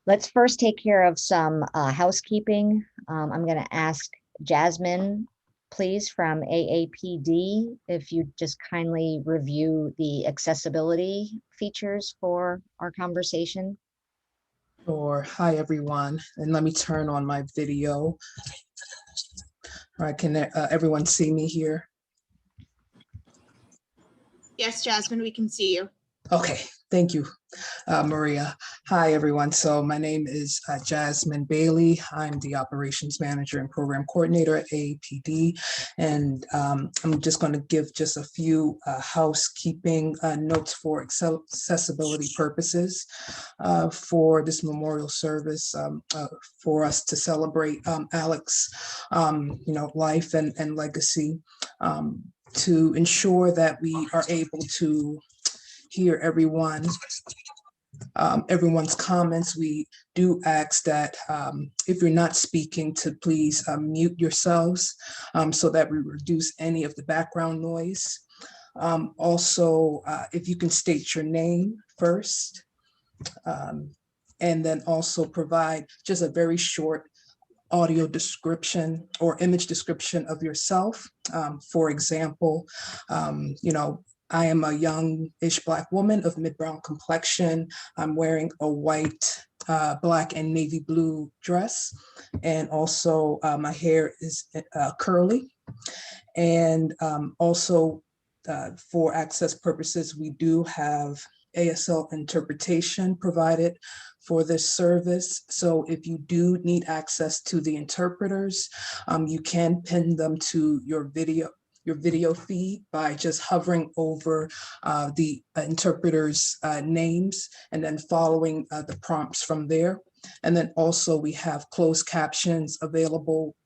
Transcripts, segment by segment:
Let's first take care of some housekeeping. I'm going to ask Jasmine, please, from AAPD, if you just kindly review the accessibility features for our conversation. Sure. Hi, everyone. And let me turn on my video. All right, can everyone see me here? Yes, Jasmine, we can see you. Okay, thank you, Maria. Hi, everyone. So my name is Jasmine Bailey. I'm the Operations Manager and Program Coordinator at AAPD. And I'm just going to give just a few housekeeping notes for accessibility purposes for this memorial service for us to celebrate Alec's life and legacy, to ensure that we are able to hear everyone's comments. We do ask that if you're not speaking, to please mute yourselves so that we reduce any of the background noise. Also, if you can state your name first, and then also provide just a very short audio description or image description of yourself. For example, I am a young-ish Black woman of mid-brown complexion. I'm wearing a white, black, and navy blue dress. And also my hair is curly. And also for access purposes, we do have ASL interpretation provided for this service. So if you do need access to the interpreters, you can pin them to your video feed by just hovering over the interpreters' names and then following the prompts from there. And then also we have closed captions available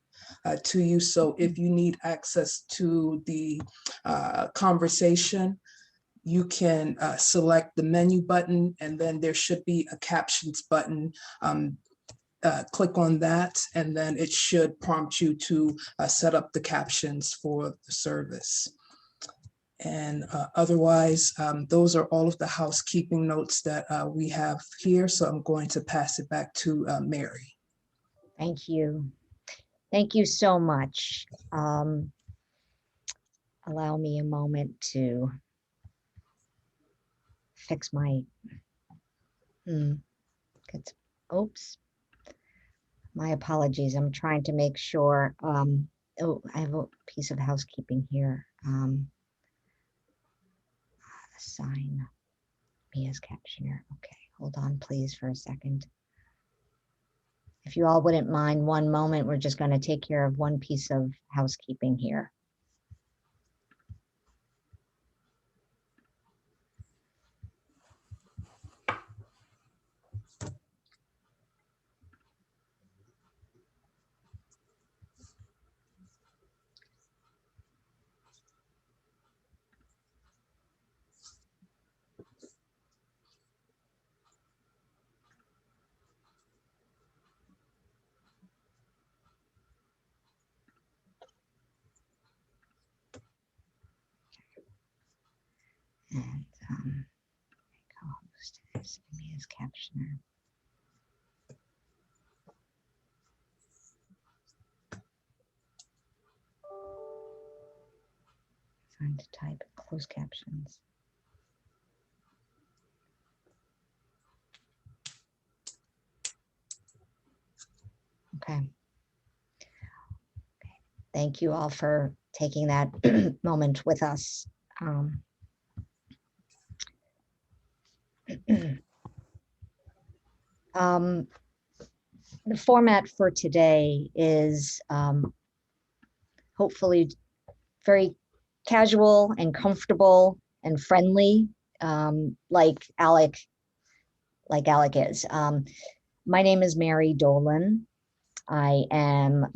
to you. So if you need access to the conversation, you can select the menu button, and then there should be a captions button. Click on that, and then it should prompt you to set up the captions for the service. And otherwise, those are all of the housekeeping notes that we have here. So I'm going to pass it back to Mary. Thank you. Thank you so much. Allow me a moment to fix my, oops. My apologies. I'm trying to make sure. Oh, I have a piece of housekeeping here. Assign me as captioner. Okay, hold on, please, for a second. If you all wouldn't mind, one moment, we're just going to take care of one piece of housekeeping here. And co-host is me as captioner. Trying to type closed captions. Okay. Thank you all for taking that moment with us. The format for today is hopefully very casual and comfortable and friendly, like Alec is. My name is Mary Dolan. I am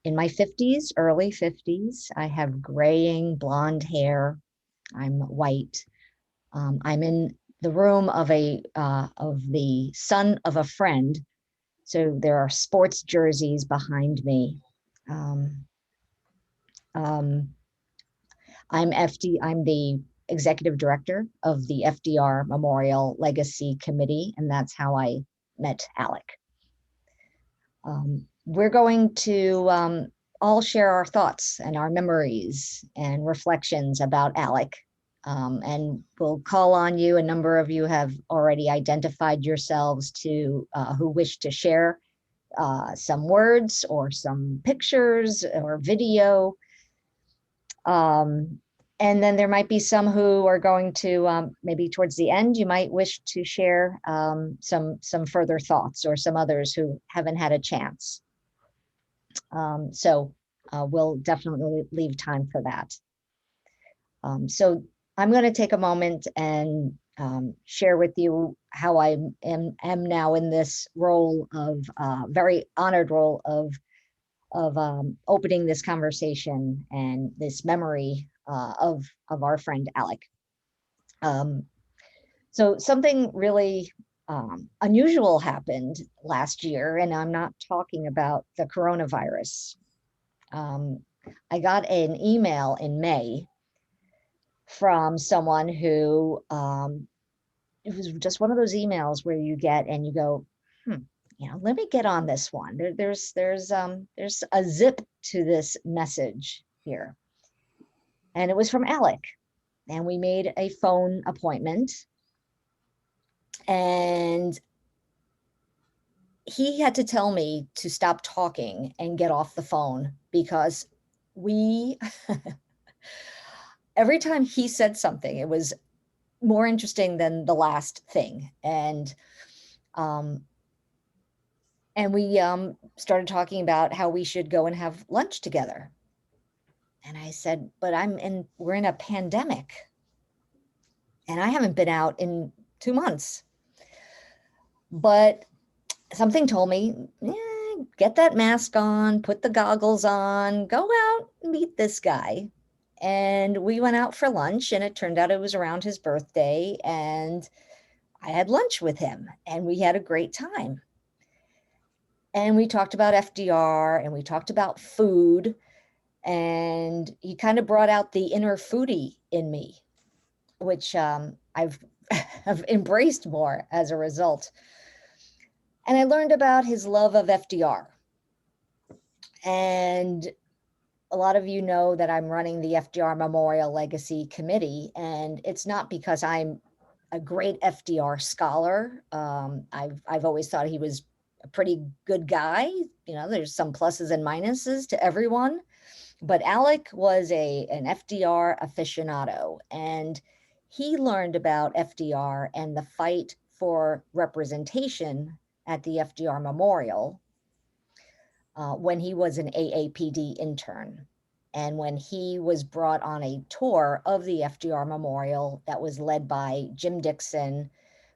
in my 50s, early 50s. I have graying blonde hair. I'm white. I'm in the room of the son of a friend. So there are sports jerseys behind me. I'm the executive director of the FDR Memorial Legacy Committee, and that's how I met Alec. We're going to all share our thoughts and our memories and reflections about Alec. And we'll call on you. A number of you have already identified yourselves to who wish to share some words or some pictures or video. And then there might be some who are going to, maybe towards the end, you might wish to share some further thoughts, or some others who haven't had a chance. So we'll definitely leave time for that. So I'm going to take a moment and share with you how I am now in this role of, very honored role of opening this conversation and this memory of our friend Alec. So something really unusual happened last year, and I'm not talking about the coronavirus. I got an email in May from someone who, it was just one of those emails where you get and you go, let me get on this one. There's a zip to this message here. And it was from Alec. And we made a phone appointment. And he had to tell me to stop talking and get off the phone, because every time he said something, it was more interesting than the last thing. And we started talking about how we should go and have lunch together. And I said, but we're in a pandemic, and I haven't been out in 2 months. But something told me, get that mask on, put the goggles on, go out and meet this guy. And we went out for lunch, and it turned out it was around his birthday, and I had lunch with him, and we had a great time. And we talked about FDR, and we talked about food, and he kind of brought out the inner foodie in me, which I've embraced more as a result. And I learned about his love of FDR. And a lot of you know that I'm running the FDR Memorial Legacy Committee, and it's not because I'm a great FDR scholar. I've always thought he was a pretty good guy. There's some pluses and minuses to everyone, but Alec was an FDR aficionado, and he learned about FDR and the fight for representation at the FDR Memorial when he was an AAPD intern. And when he was brought on a tour of the FDR Memorial that was led by Jim Dixon,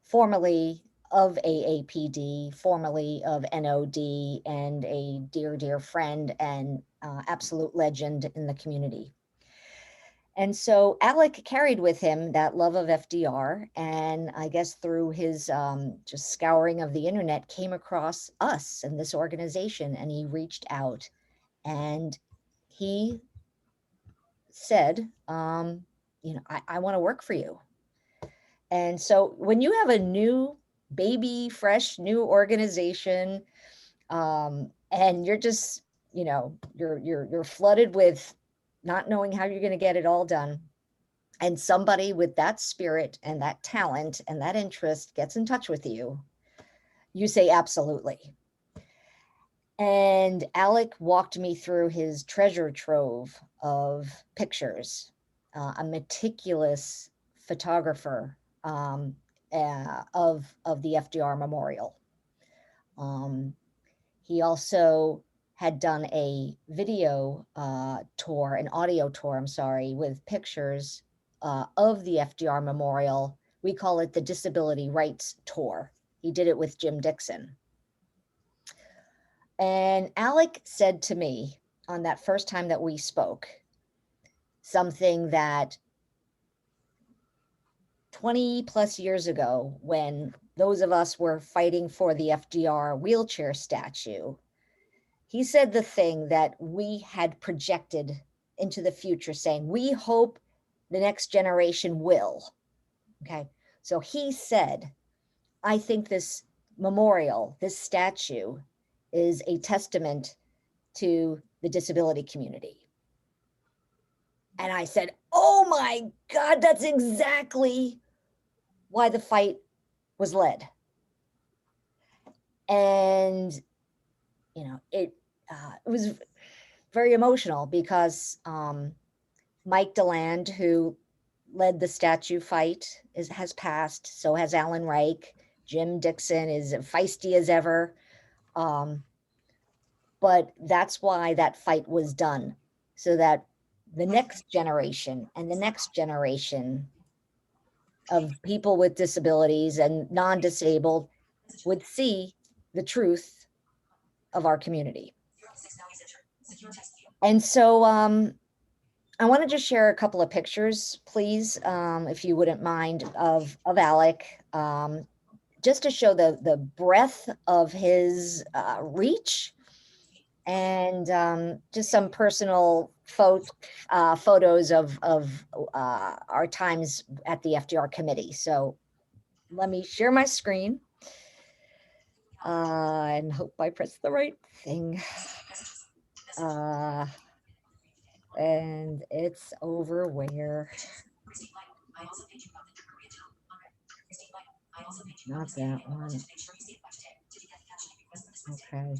formerly of AAPD, formerly of NOD, and a dear, dear friend and absolute legend in the community. And so Alec carried with him that love of FDR, and I guess through his just scouring of the internet, came across us and this organization, and he reached out, and he said, I want to work for you. And so when you have a new baby, fresh, new organization, and you're just, you're flooded with not knowing how you're going to get it all done, and somebody with that spirit and that talent and that interest gets in touch with you, you say absolutely. And Alec walked me through his treasure trove of pictures, a meticulous photographer of the FDR Memorial. He also had done a video tour, an audio tour, I'm sorry, with pictures of the FDR Memorial. We call it the Disability Rights Tour. He did it with Jim Dixon. And Alec said to me on that first time that we spoke, something that 20 plus years ago, when those of us were fighting for the FDR wheelchair statue, he said the thing that we had projected into the future, saying, we hope the next generation will. Okay. So he said, I think this memorial, this statue, is a testament to the disability community. And I said, oh my God, that's exactly why the fight was led. And, you know, it was very emotional because Mike DeLand, who led the statue fight, has passed. So has Alan Reich. Jim Dixon is feisty as ever. But that's why that fight was done, so that the next generation and the next generation of people with disabilities and non-disabled would see the truth of our community. And so I want to just share a couple of pictures, please, if you wouldn't mind, of Alec, just to show the breadth of his reach, and just some personal photos of our times at the FDR committee. So let me share my screen and hope I press the right thing. And it's over where? Not that one. Okay.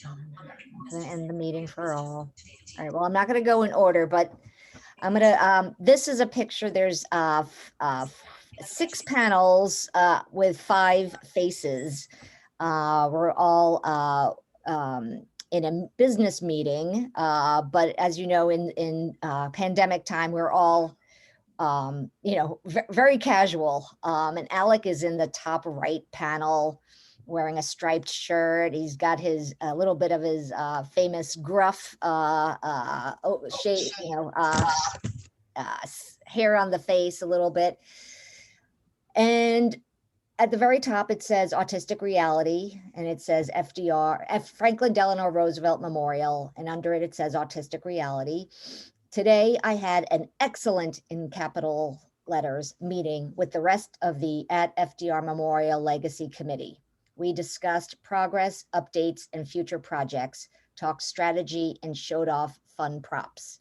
I'm gonna end the meeting for all. All right, well, I'm not gonna go in order, but I'm gonna, this is a picture. There's 6 panels with 5 faces. We're all in a business meeting, but as you know, in pandemic time, we're all you know, very casual. And Alec is in the top right panel wearing a striped shirt. He's got his a little bit of his famous gruff shape, you know, hair on the face a little bit. And at the very top, it says Autistic Reality, and it says FDR, Franklin Delano Roosevelt Memorial, and under it, it says Autistic Reality. Today, I had an excellent, in capital letters, meeting with the rest of the at FDR Memorial Legacy Committee. We discussed progress, updates, and future projects, talked strategy, and showed off fun props.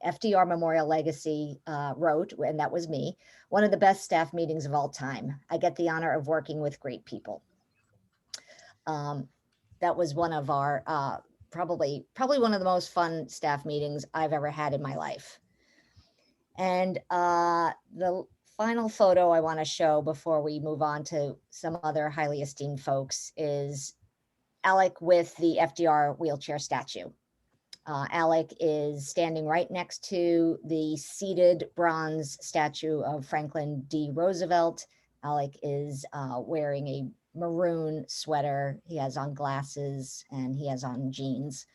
FDR Memorial Legacy wrote, and that was me, one of the best staff meetings of all time. I get the honor of working with great people. That was one of our, probably one of the most fun staff meetings I've ever had in my life. And the final photo I want to show before we move on to some other highly esteemed folks is Alec with the FDR wheelchair statue. Alec is standing right next to the seated bronze statue of Franklin D. Roosevelt. Alec is wearing a maroon sweater. He has on glasses and he has on jeans.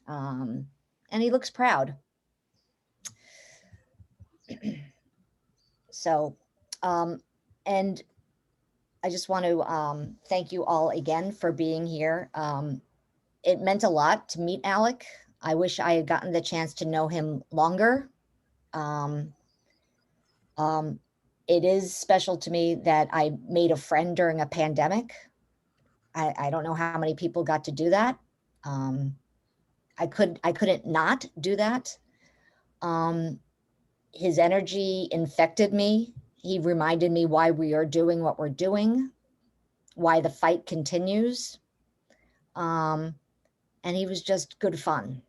And he looks proud. So, and I just want to thank you all again for being here. It meant a lot to meet Alec. I wish I had gotten the chance to know him longer. It is special to me that I made a friend during a pandemic. I don't know how many people got to do that. I couldn't not do that. His energy infected me. He reminded me why we are doing what we're doing, why the fight continues. And he was just good fun.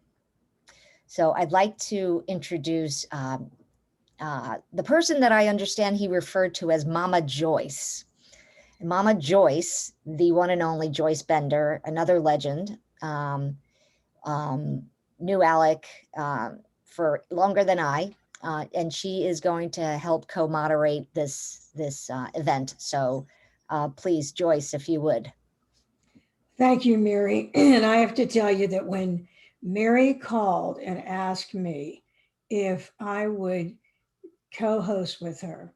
So I'd like to introduce the person that I understand he referred to as Mama Joyce. Mama Joyce, the one and only Joyce Bender, another legend, knew Alec for longer than I, and she is going to help co-moderate this event. So please, Joyce, if you would. Thank you, Mary. And I have to tell you that when Mary called and asked me if I would co-host with her,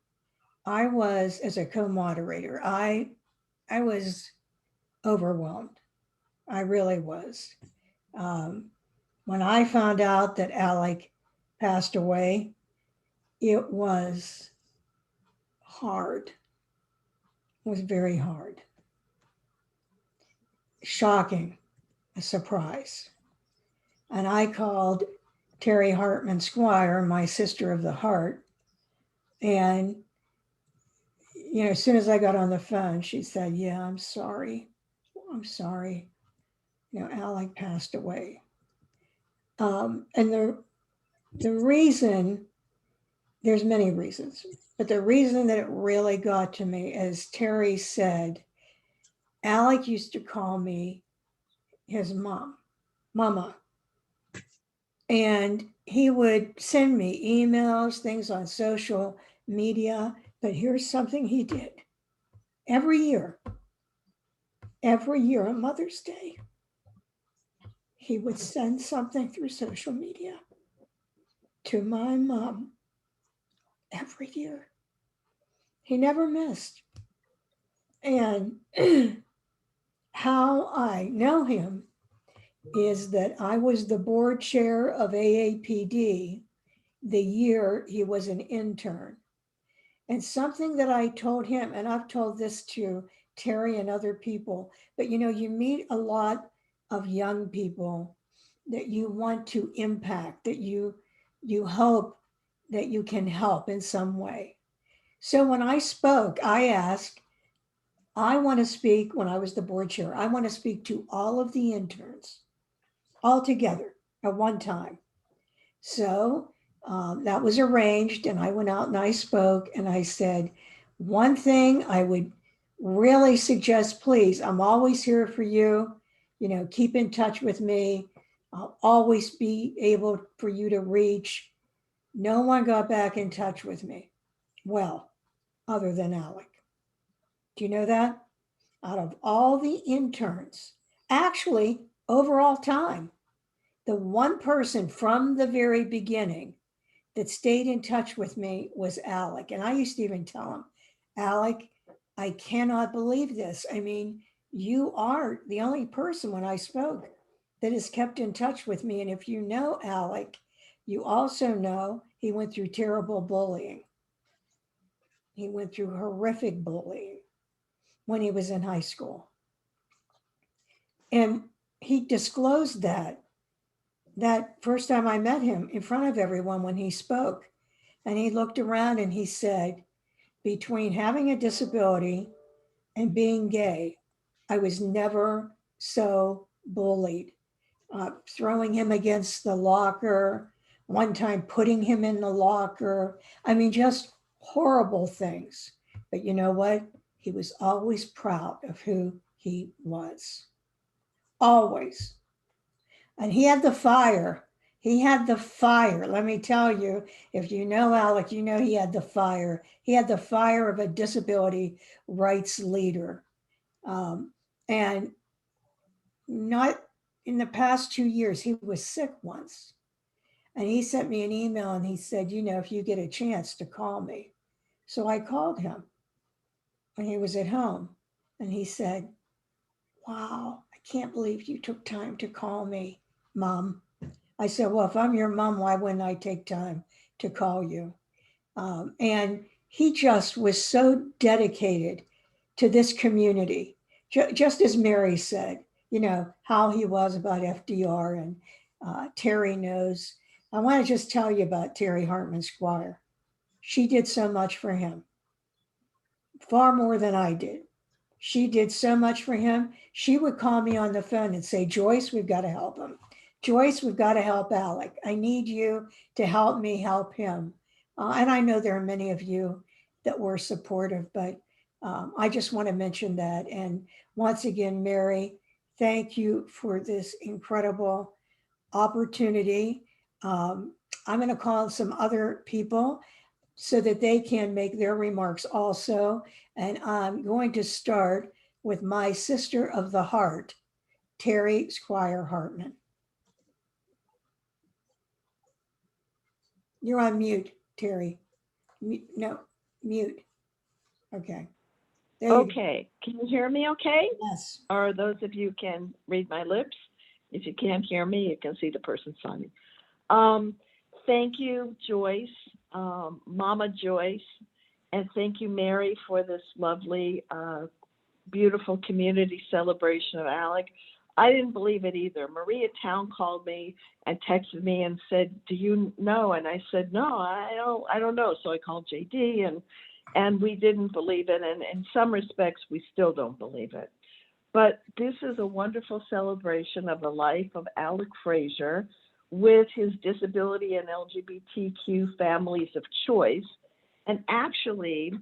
I was, as a co-moderator, I was overwhelmed. I really was. When I found out that Alec passed away, it was hard. It was very hard. Shocking, a surprise. And I called Terry Hartman Squire, my sister of the heart. And, as soon as I got on the phone, she said, yeah, I'm sorry. I'm sorry. Alec passed away. And the reason, there's many reasons, but the reason that it really got to me, as Terry said, Alec used to call me his mama. And he would send me emails, things on social media. But here's something he did every year on Mother's Day. He would send something through social media to my mom every year. He never missed. And how I know him is that I was the board chair of AAPD the year he was an intern. And something that I told him, and I've told this to Terry and other people, but you meet a lot of young people that you want to impact, that you hope that you can help in some way. So when I spoke, I asked, I want to speak, when I was the board chair, I want to speak to all of the interns all together at one time. So that was arranged, and I went out and I spoke, and I said, one thing I would really suggest, please, I'm always here for you, keep in touch with me. I'll always be able for you to reach. No one got back in touch with me. Well, other than Alec. Do you know that? Out of all the interns, actually, overall time, the one person from the very beginning that stayed in touch with me was Alec. And I used to even tell him, Alec, I cannot believe this. I mean, you are the only person when I spoke that has kept in touch with me. And if you know Alec, you also know he went through terrible bullying. He went through horrific bullying when he was in high school. And he disclosed that first time I met him in front of everyone when he spoke. And he looked around and he said, between having a disability and being gay, I was never so bullied. Throwing him against the locker, one time putting him in the locker. I mean, just horrible things. But you know what? He was always proud of who he was. Always. And he had the fire. He had the fire. Let me tell you, if you know Alec, you know he had the fire. He had the fire of a disability rights leader. And not in the past 2 years, he was sick once. And he sent me an email and he said, if you get a chance to call me. So I called him when he was at home. And he said, wow, I can't believe you took time to call me, Mom. I said, well, if I'm your mom, why wouldn't I take time to call you? And he just was so dedicated to this community, just as Mary said, how he was about FDR, and Terry knows. I want to just tell you about Terry Hartman Squire. She did so much for him, far more than I did. She did so much for him. She would call me on the phone and say, Joyce, we've got to help him. Joyce, we've got to help Alec. I need you to help me help him. And I know there are many of you that were supportive, but I just want to mention that. And once again, Mary, thank you for this incredible opportunity. I'm going to call some other people so that they can make their remarks also. And I'm going to start with my sister of the heart, Terry Squire Hartman. You're on mute, Terry. No, mute. Okay. There you go. Okay, can you hear me okay? Yes. Or those of you can read my lips? If you can't hear me, you can see the person signing. Thank you, Joyce, Mama Joyce, And thank you, Mary, for this lovely, beautiful community celebration of Alec. I didn't believe it either. Maria Town called me and texted me and said, "Do you know?" And I said, "No, I don't know." So I called JD, and we didn't believe it. And in some respects, we still don't believe it. But this is a wonderful celebration of the life of Alec Frazier with his disability and LGBTQ families of choice, and actually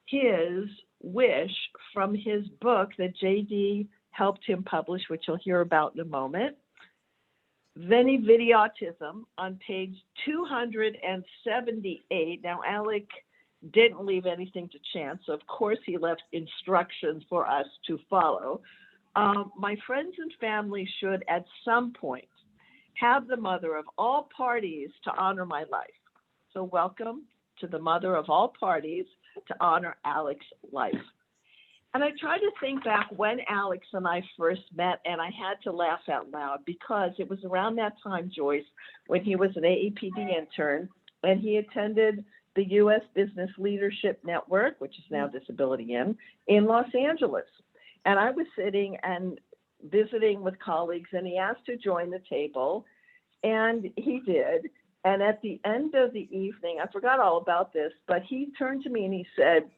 his wish from his book that JD helped him publish, which you'll hear about in a moment, Veni Vidi Autism, on page 278. Now, Alec didn't leave anything to chance, so of course he left instructions for us to follow. My friends and family should at some point have the mother of all parties to honor my life. So welcome to the mother of all parties to honor Alec's life. And I tried to think back when Alex and I first met, and I had to laugh out loud because it was around that time, Joyce, when he was an AAPD intern, and he attended the U.S. Business Leadership Network, which is now Disability in Los Angeles. And I was sitting and visiting with colleagues, and he asked to join the table, and he did. And at the end of the evening, I forgot all about this, but he turned to me and he said,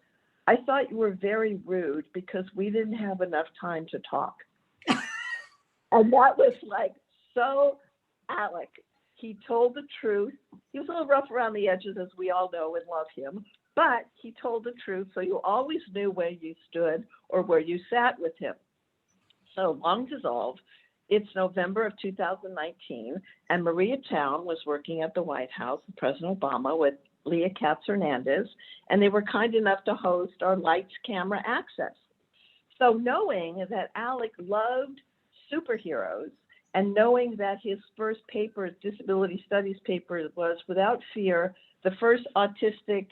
"I thought you were very rude because we didn't have enough time to talk." And that was like so Alec. He told the truth. He was a little rough around the edges, as we all know and love him, but he told the truth, so you always knew where you stood or where you sat with him. So long dissolved, it's November of 2019, and Maria Town was working at the White House with President Obama with Leah Katz Hernandez, and they were kind enough to host our Lights Camera Access. So knowing that Alec loved superheroes, and knowing that his first paper, disability studies paper, was without fear the first autistic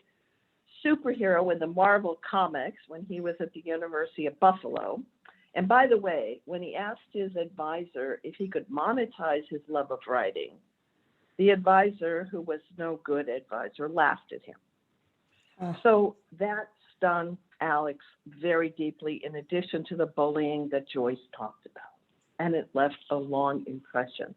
superhero in the Marvel comics when he was at the University of Buffalo. And by the way, when he asked his advisor if he could monetize his love of writing, the advisor, who was no good advisor, laughed at him. So that stung Alex very deeply, in addition to the bullying that Joyce talked about. And it left a long impression.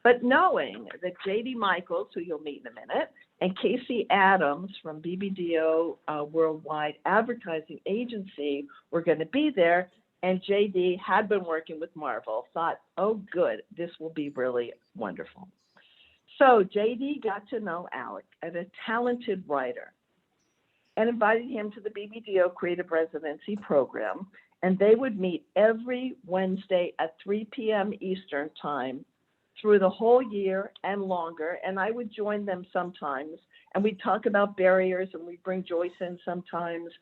But knowing that J.D. Michaels, who you'll meet in a minute, and Casey Adams from BBDO Worldwide Advertising Agency were going to be there, and J.D. had been working with Marvel, thought, oh, good, this will be really wonderful. So J.D. got to know Alec as a talented writer and invited him to the BBDO Creative Residency program, and they would meet every Wednesday at 3 p.m. Eastern time through the whole year and longer, and I would join them sometimes, and we'd talk about barriers, and we'd bring Joyce in sometimes.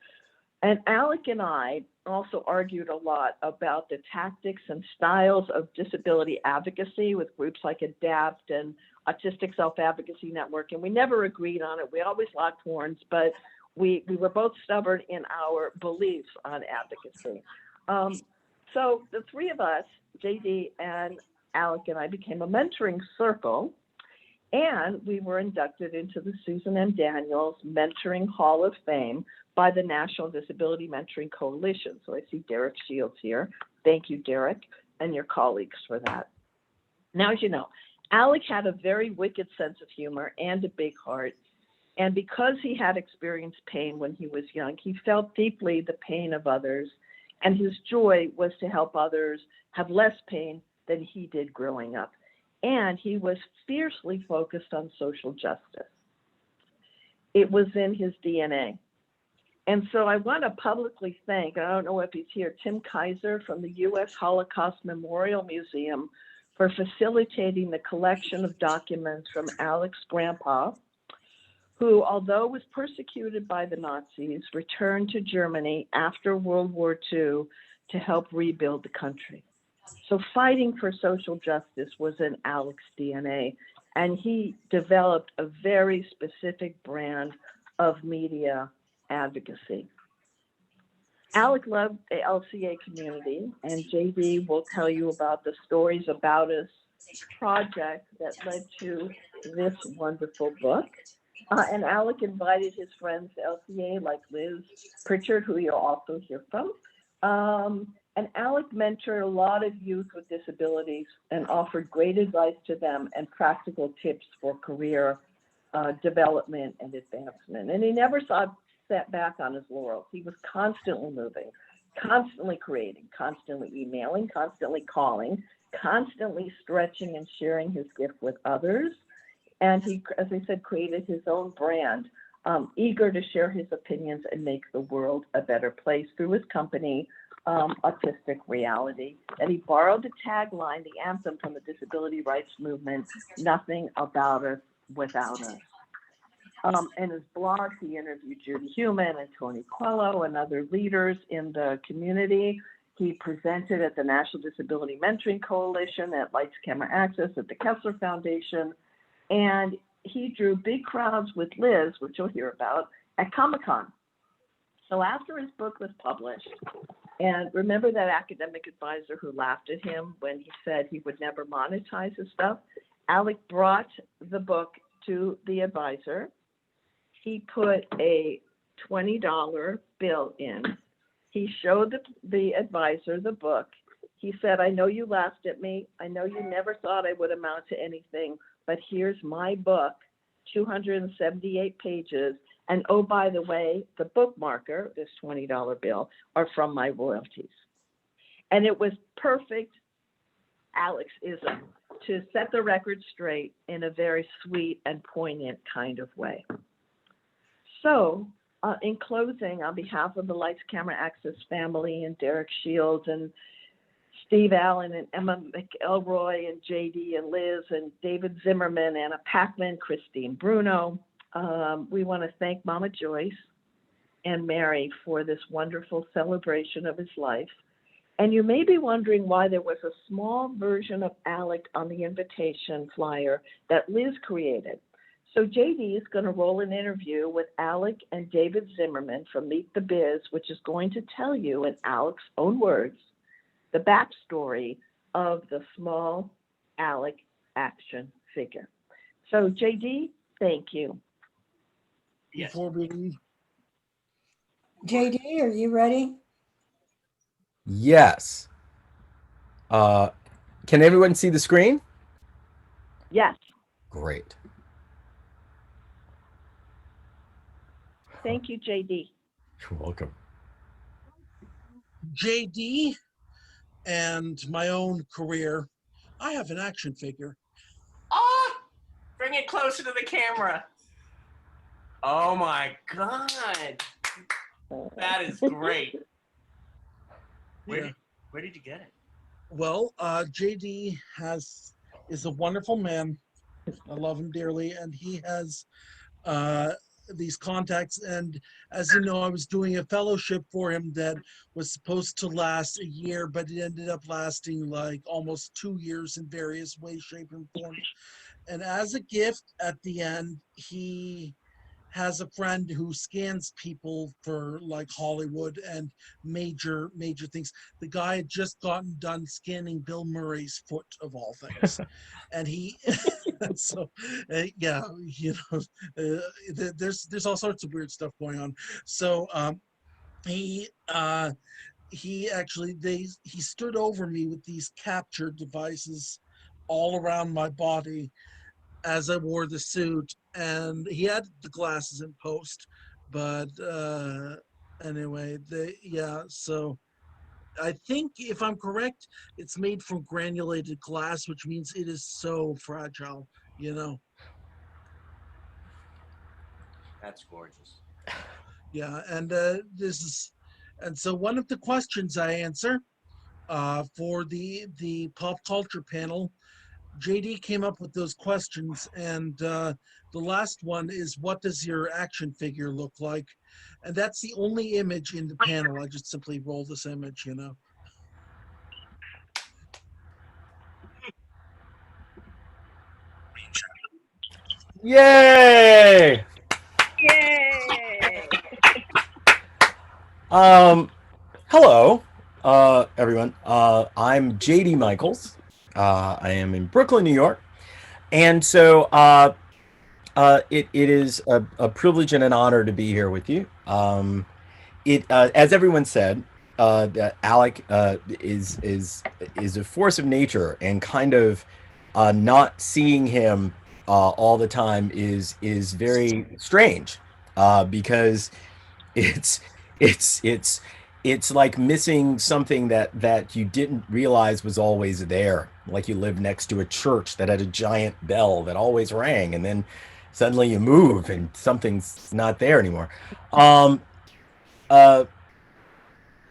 And Alec and I also argued a lot about the tactics and styles of disability advocacy with groups like ADAPT and Autistic Self-Advocacy Network, and we never agreed on it. We always locked horns, but we were both stubborn in our beliefs on advocacy. So the three of us, JD and Alec and I, became a mentoring circle, and we were inducted into the Susan M. Daniels Mentoring Hall of Fame by the National Disability Mentoring Coalition. So I see Derek Shields here. Thank you, Derek, and your colleagues for that. Now, as you know, Alec had a very wicked sense of humor and a big heart. And because he had experienced pain when he was young, he felt deeply the pain of others. And his joy was to help others have less pain than he did growing up. And he was fiercely focused on social justice. It was in his DNA. And so I want to publicly thank, I don't know if he's here, Tim Kaiser from the U.S. Holocaust Memorial Museum for facilitating the collection of documents from Alec's grandpa, who, although was persecuted by the Nazis, returned to Germany after World War II to help rebuild the country. So fighting for social justice was in Alec's DNA, and he developed a very specific brand of media advocacy. Alec loved the LCA community, and JD will tell you about the Stories About Us project that led to this wonderful book. And Alec invited his friends to LCA, like Liz Pritchard, who you'll also hear from. And Alec mentored a lot of youth with disabilities and offered great advice to them and practical tips for career development and advancement. And he never sat back on his laurels. He was constantly moving, constantly creating, constantly emailing, constantly calling, constantly stretching and sharing his gift with others. And he, as I said, created his own brand, eager to share his opinions and make the world a better place through his company, Autistic Reality. And he borrowed the tagline, the anthem from the disability rights movement, "Nothing about us without us." In his blog, he interviewed Judy Heumann and Tony Coelho and other leaders in the community. He presented at the National Disability Mentoring Coalition, at Lights, Camera, Access, at the Kessler Foundation. And he drew big crowds with Liz, which you'll hear about, at Comic-Con. So after his book was published, and remember that academic advisor who laughed at him when he said he would never monetize his stuff? Alec brought the book to the advisor. He put a $20 bill in. He showed the advisor the book. He said, "I know you laughed at me. I know you never thought I would amount to anything, but here's my book, 278 pages. And oh, by the way, the bookmarker, this $20 bill, are from my royalties." And it was perfect Alexism to set the record straight in a very sweet and poignant kind of way. So in closing, on behalf of the Lights, Camera, Access family and Derek Shields and Steve Allen and Emma McElroy and JD and Liz and David Zimmerman, Anna Packman, Christine Bruno, we want to thank Mama Joyce and Mary for this wonderful celebration of his life. And you may be wondering why there was a small version of Alec on the invitation flyer that Liz created. So JD is going to roll an interview with Alec and David Zimmerman from Meet the Biz, which is going to tell you, in Alec's own words, the backstory of the small Alec action figure. So JD, thank you. Yes. JD, are you ready? Yes. Can everyone see the screen? Yes. Great. Thank you, JD. You're welcome. JD and my own career, I have an action figure. Ah, bring it closer to the camera. Oh my God. That is great. Where did you get it? Well, JD is a wonderful man. I love him dearly, and he has these contacts. And as you know, I was doing a fellowship for him that was supposed to last a year, but it ended up lasting like almost 2 years in various ways, shape, and form. And as a gift at the end, he has a friend who scans people for like Hollywood and major things. The guy had just gotten done scanning Bill Murray's foot, of all things. And he so yeah, you know, there's all sorts of weird stuff going on. So he actually he stood over me with these capture devices all around my body as I wore the suit, and he had the glasses in post, but anyway, so I think, if I'm correct, it's made from granulated glass, which means it is so fragile, you know. That's gorgeous. Yeah, and so one of the questions I answer for the pop culture panel, JD came up with those questions, and the last one is, what does your action figure look like? And that's the only image in the panel. I just simply roll this image, you know. Yay! Yay! Hello, everyone. I'm JD Michaels. I am in Brooklyn, New York. And so it is a privilege and an honor to be here with you. As everyone said, that Alec is a force of nature, and kind of not seeing him all the time is very strange, because it's it's it's it's like missing something that you didn't realize was always there. Like you live next to a church that had a giant bell that always rang, and then suddenly you move and something's not there anymore. Um, uh,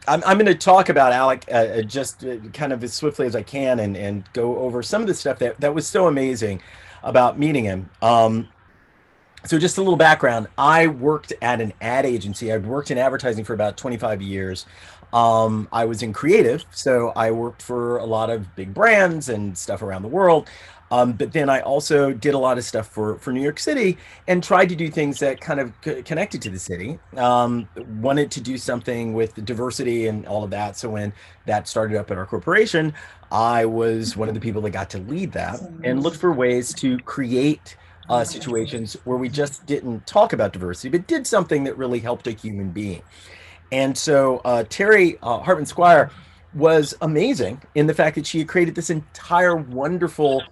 I'm going to talk about Alec just kind of as swiftly as I can, and go over some of the stuff that was so amazing about meeting him. So just a little background. I worked at an ad agency. I'd worked in advertising for about 25 years. I was in creative, so I worked for a lot of big brands and stuff around the world. But then I also did a lot of stuff for New York City, and tried to do things that kind of connected to the city. Wanted to do something with diversity and all of that. So when that started up at our corporation, I was one of the people that got to lead that and look for ways to create situations where we just didn't talk about diversity, but did something that really helped a human being. And so Terry Hartman Squire was amazing in the fact that she had created this entire wonderful,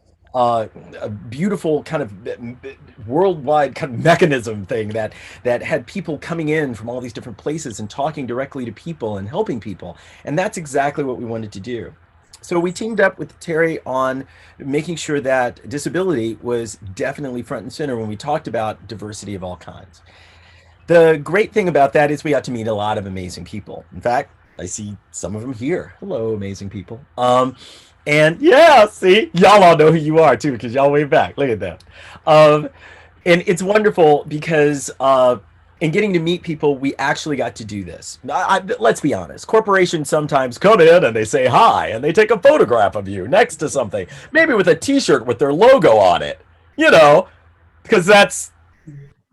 beautiful kind of worldwide kind of mechanism thing that had people coming in from all these different places and talking directly to people and helping people. And that's exactly what we wanted to do. So we teamed up with Terry on making sure that disability was definitely front and center when we talked about diversity of all kinds. The great thing about that is we got to meet a lot of amazing people. In fact, I see some of them here. Hello, amazing people. And yeah, see, y'all all know who you are too, because y'all wave back. Look at that. Um, and it's wonderful because in getting to meet people, we actually got to do this. Let's be honest. Corporations sometimes come in and they say hi, and they take a photograph of you next to something, maybe with a T-shirt with their logo on it, you know, because that's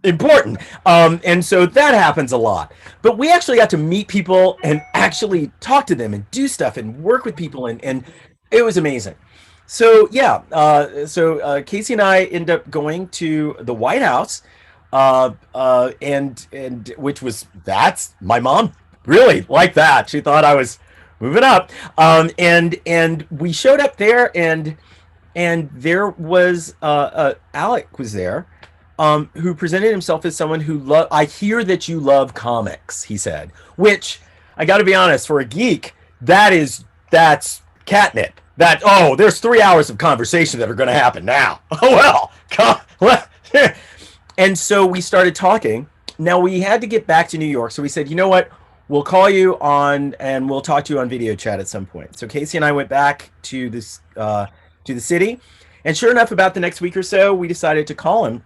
important. And so that happens a lot. But we actually got to meet people and actually talk to them and do stuff and work with people, and it was amazing. So yeah, Casey and I end up going to the White House, and which was, that's my mom really liked that. She thought I was moving up, and we showed up there, and there was Alec was there, who presented himself as someone who love. I hear that you love comics, he said. Which I got to be honest, for a geek, that's catnip. There's 3 hours of conversation that are going to happen now. Oh well, and so we started talking. Now we had to get back to New York, so we said, you know what? We'll call you on, and we'll talk to you on video chat at some point. So Casey and I went back to to the city, and sure enough, about the next week or so, we decided to call him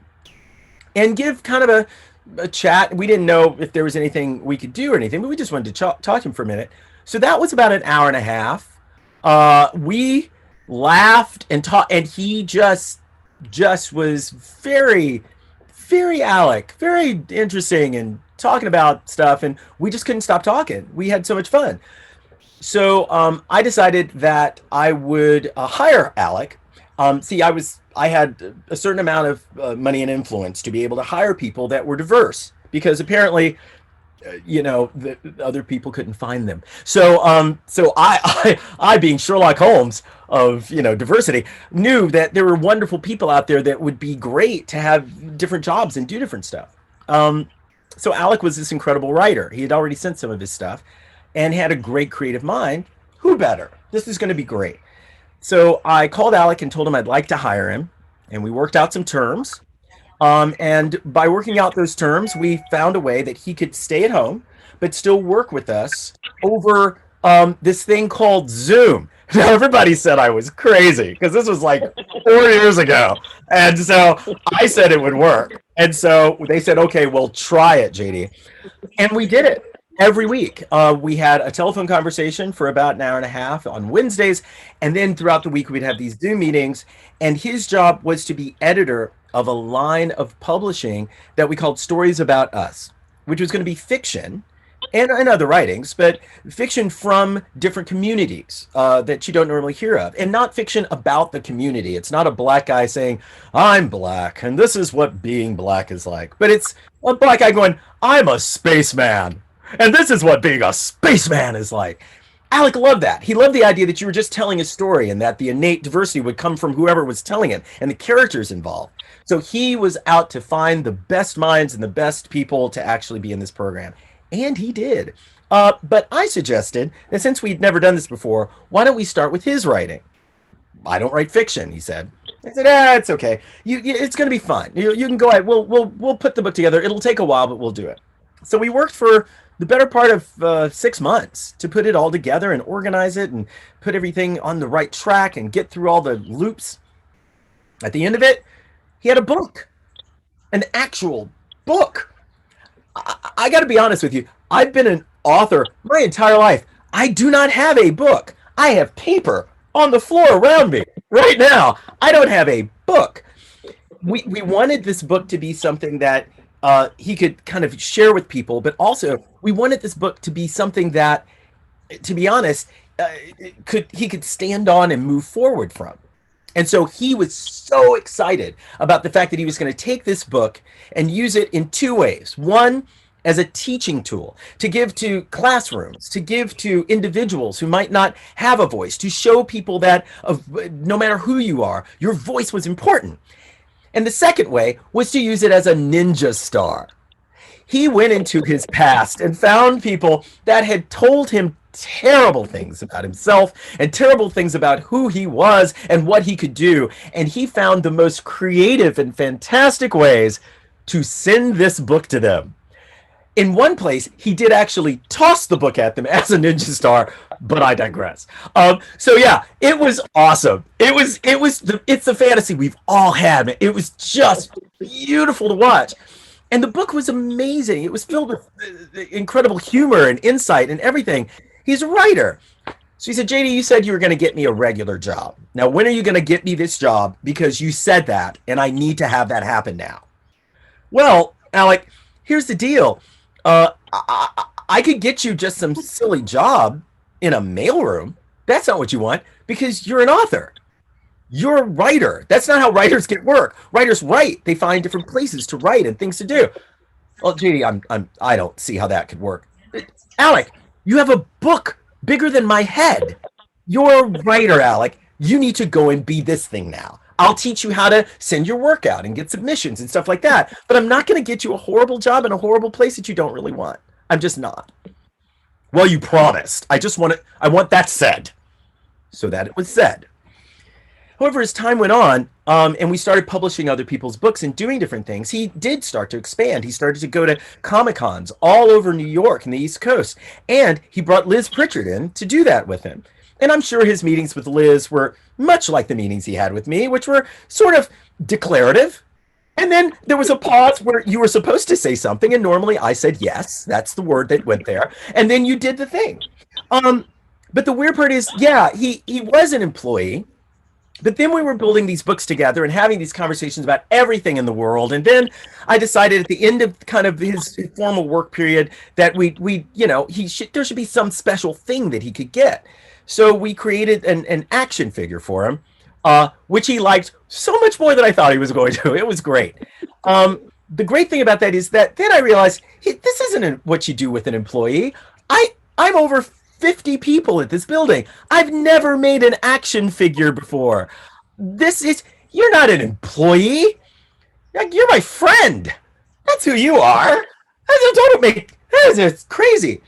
and give kind of a chat. We didn't know if there was anything we could do or anything, but we just wanted to talk to him for a minute. So that was about an hour and a half. We laughed and talked, and he just was very, very Alec, very interesting, and talking about stuff, and we just couldn't stop talking. We had so much fun. So I decided that I would hire Alec. I had a certain amount of money and influence to be able to hire people that were diverse, because apparently, the other people couldn't find them. So I being Sherlock Holmes of diversity, knew that there were wonderful people out there that would be great to have different jobs and do different stuff. So Alec was this incredible writer. He had already sent some of his stuff and had a great creative mind. Who better? This is going to be great. So I called Alec and told him I'd like to hire him, and we worked out some terms. And by working out those terms, we found a way that he could stay at home, but still work with us over this thing called Zoom. Now, everybody said I was crazy because this was like 4 years ago. And so I said it would work. And so they said, okay, well, try it, JD. And we did it. Every week, we had a telephone conversation for about an hour and a half on Wednesdays. And then throughout the week, we'd have these Zoom meetings. And his job was to be editor of a line of publishing that we called Stories About Us, which was going to be fiction. and other writings, but fiction from different communities that you don't normally hear of, and not fiction about the community. It's not a black guy saying, "I'm black, and this is what being black is like," but it's a black guy going, "I'm a spaceman, and this is what being a spaceman is like." Alec loved that. He loved the idea that you were just telling a story and that the innate diversity would come from whoever was telling it and the characters involved. So he was out to find the best minds and the best people to actually be in this program. And he did. But I suggested that since we'd never done this before, why don't we start with his writing? I don't write fiction, he said. I said, it's okay. It's going to be fun. You can go ahead. We'll put the book together. It'll take a while, but we'll do it. So we worked for the better part of 6 months to put it all together and organize it and put everything on the right track and get through all the loops. At the end of it, he had a book, an actual book. I got to be honest with you. I've been an author my entire life. I do not have a book. I have paper on the floor around me right now. I don't have a book. We wanted this book to be something that he could kind of share with people, but also we wanted this book to be something that, to be honest, he could stand on and move forward from. And so he was so excited about the fact that he was going to take this book and use it in 2 ways. One, as a teaching tool to give to classrooms, to give to individuals who might not have a voice, to show people that no matter who you are, your voice was important. And the second way was to use it as a ninja star. He went into his past and found people that had told him terrible things about himself and terrible things about who he was and what he could do. And he found the most creative and fantastic ways to send this book to them. In one place, he did actually toss the book at them as a ninja star, but I digress. So yeah, it was awesome. It's the fantasy we've all had. It was just beautiful to watch. And the book was amazing. It was filled with incredible humor and insight and everything. He's a writer. So he said, JD, you said you were going to get me a regular job. Now, when are you going to get me this job? Because you said that, and I need to have that happen now. Well, Alec, here's the deal. I could get you just some silly job in a mailroom. That's not what you want, because you're an author. You're a writer. That's not how writers get work. Writers write. They find different places to write and things to do. Well, JD, I don't see how that could work. Alec, you have a book bigger than my head. You're a writer, Alec. You need to go and be this thing now. I'll teach you how to send your work out and get submissions and stuff like that. But I'm not going to get you a horrible job in a horrible place that you don't really want. I'm just not. Well, you promised. I want that said. So that it was said. However, as time went on, and we started publishing other people's books and doing different things, he did start to expand. He started to go to Comic-Cons all over New York and the East Coast. And he brought Liz Pritchard in to do that with him. And I'm sure his meetings with Liz were much like the meetings he had with me, which were sort of declarative. And then there was a pause where you were supposed to say something, and normally I said yes. That's the word that went there. And then you did the thing. But the weird part is, yeah, he was an employee. But then we were building these books together and having these conversations about everything in the world. And then I decided at the end of kind of his formal work period that there should be some special thing that he could get. So we created an action figure for him, which he liked so much more than I thought he was going to. It was great. The great thing about that is that then I realized this isn't what you do with an employee. I'm over 50 people at this building. I've never made an action figure before. You're not an employee. You're my friend. That's who you are. It's crazy.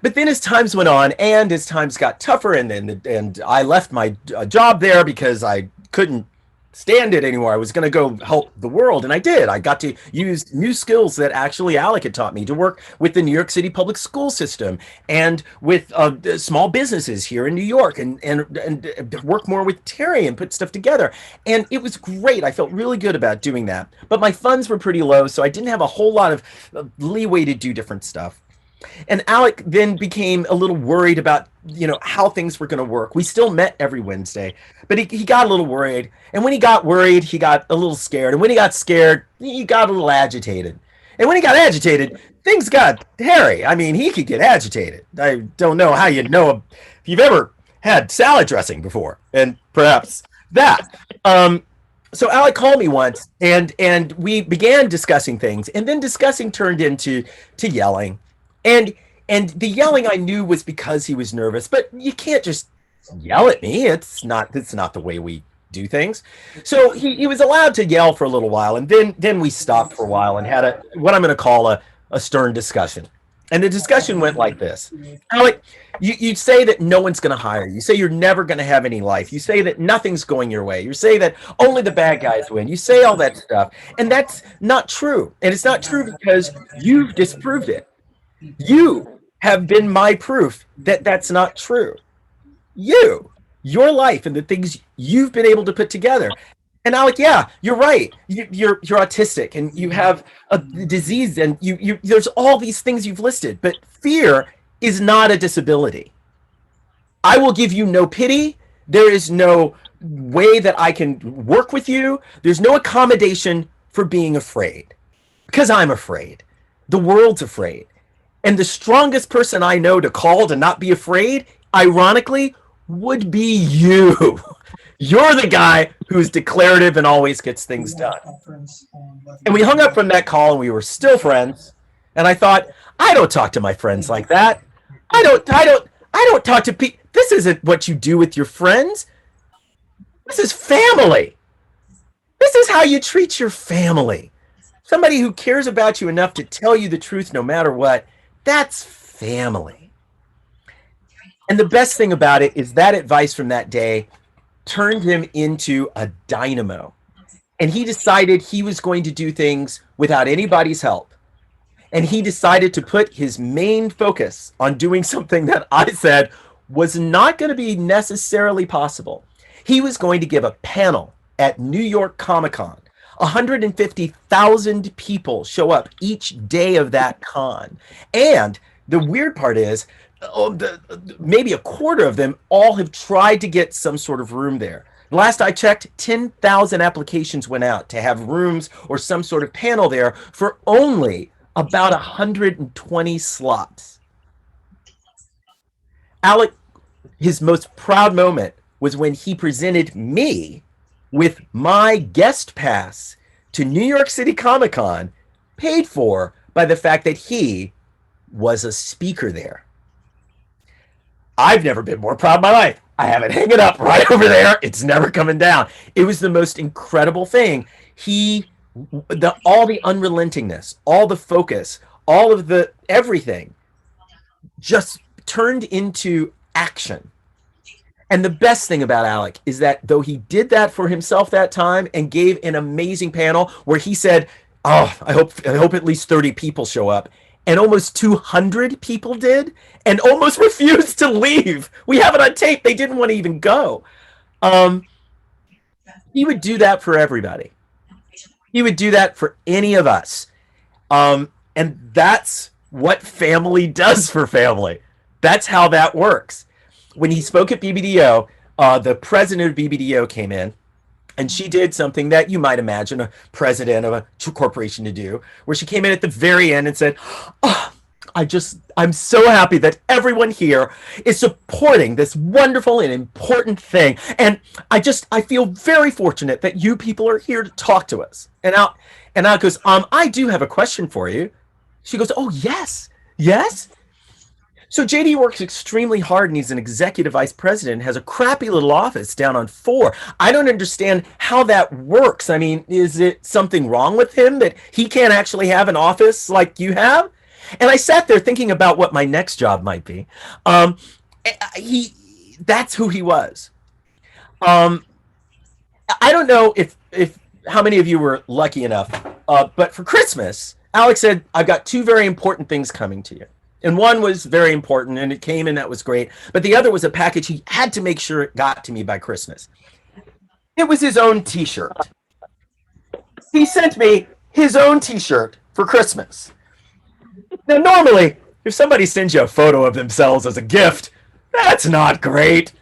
But then as times went on and as times got tougher and I left my job there because I couldn't stand it anymore. I was going to go help the world, and I did. I got to use new skills that actually Alec had taught me to work with the New York City public school system and with small businesses here in New York and work more with Terry and put stuff together. And it was great. I felt really good about doing that. But my funds were pretty low, so I didn't have a whole lot of leeway to do different stuff. And Alec then became a little worried about, how things were going to work. We still met every Wednesday, but he got a little worried. And when he got worried, he got a little scared. And when he got scared, he got a little agitated. And when he got agitated, things got hairy. I mean, he could get agitated. I don't know how you know if you've ever had salad dressing before, and perhaps that. So Alec called me once, and we began discussing things, and then discussing turned into yelling, and the yelling I knew was because he was nervous, but you can't just yell at me. It's not the way we do things. So he was allowed to yell for a little while, and then we stopped for a while and had what I'm going to call a stern discussion. And the discussion went like this. Alec, you say that no one's going to hire you. You say you're never going to have any life. You say that nothing's going your way. You say that only the bad guys win. You say all that stuff. And that's not true. And it's not true because you've disproved it. You have been my proof that that's not true. Your life and the things you've been able to put together. And Alec, yeah, you're right. You're autistic and you have a disease, and you there's all these things you've listed, but fear is not a disability. I will give you no pity. There is no way that I can work with you. There's no accommodation for being afraid, because I'm afraid. The world's afraid. And the strongest person I know to call to not be afraid, ironically, would be you. You're the guy who's declarative and always gets things done. And we hung up from that call, and we were still friends. And I thought, I don't talk to my friends like that. I don't talk to people. This isn't what you do with your friends. This is family. This is how you treat your family. Somebody who cares about you enough to tell you the truth no matter what. That's family. And the best thing about it is that advice from that day turned him into a dynamo. And he decided he was going to do things without anybody's help. And he decided to put his main focus on doing something that I said was not going to be necessarily possible. He was going to give a panel at New York Comic-Con. 150,000 people show up each day of that con. And the weird part is, maybe a quarter of them all have tried to get some sort of room there. Last I checked, 10,000 applications went out to have rooms or some sort of panel there for only about 120 slots. Alec, his most proud moment was when he presented me with my guest pass to New York City Comic-Con, paid for by the fact that he was a speaker there. I've never been more proud of my life. I have it hanging up right over there. It's never coming down. It was the most incredible thing. All the unrelentingness, all the focus, all of the everything just turned into action. And the best thing about Alec is that though he did that for himself that time and gave an amazing panel where he said, oh, I hope at least 30 people show up. And almost 200 people did, and almost refused to leave. We have it on tape. They didn't want to even go. He would do that for everybody. He would do that for any of us. And that's what family does for family. That's how that works. When he spoke at BBDO, the president of BBDO came in, and she did something that you might imagine a president of a corporation to do, where she came in at the very end and said, oh, I'm so happy that everyone here is supporting this wonderful and important thing. And I feel very fortunate that you people are here to talk to us. And Al goes, I do have a question for you. She goes, oh, yes. So JD works extremely hard, and he's an executive vice president, has a crappy little office down on 4. I don't understand how that works. I mean, is it something wrong with him that he can't actually have an office like you have? And I sat there thinking about what my next job might be. That's who he was. I don't know if how many of you were lucky enough, but for Christmas, Alex said, I've got 2 very important things coming to you. And one was very important, and it came, and that was great. But the other was a package he had to make sure it got to me by Christmas. It was his own T-shirt. He sent me his own T-shirt for Christmas. Now, normally, if somebody sends you a photo of themselves as a gift, that's not great.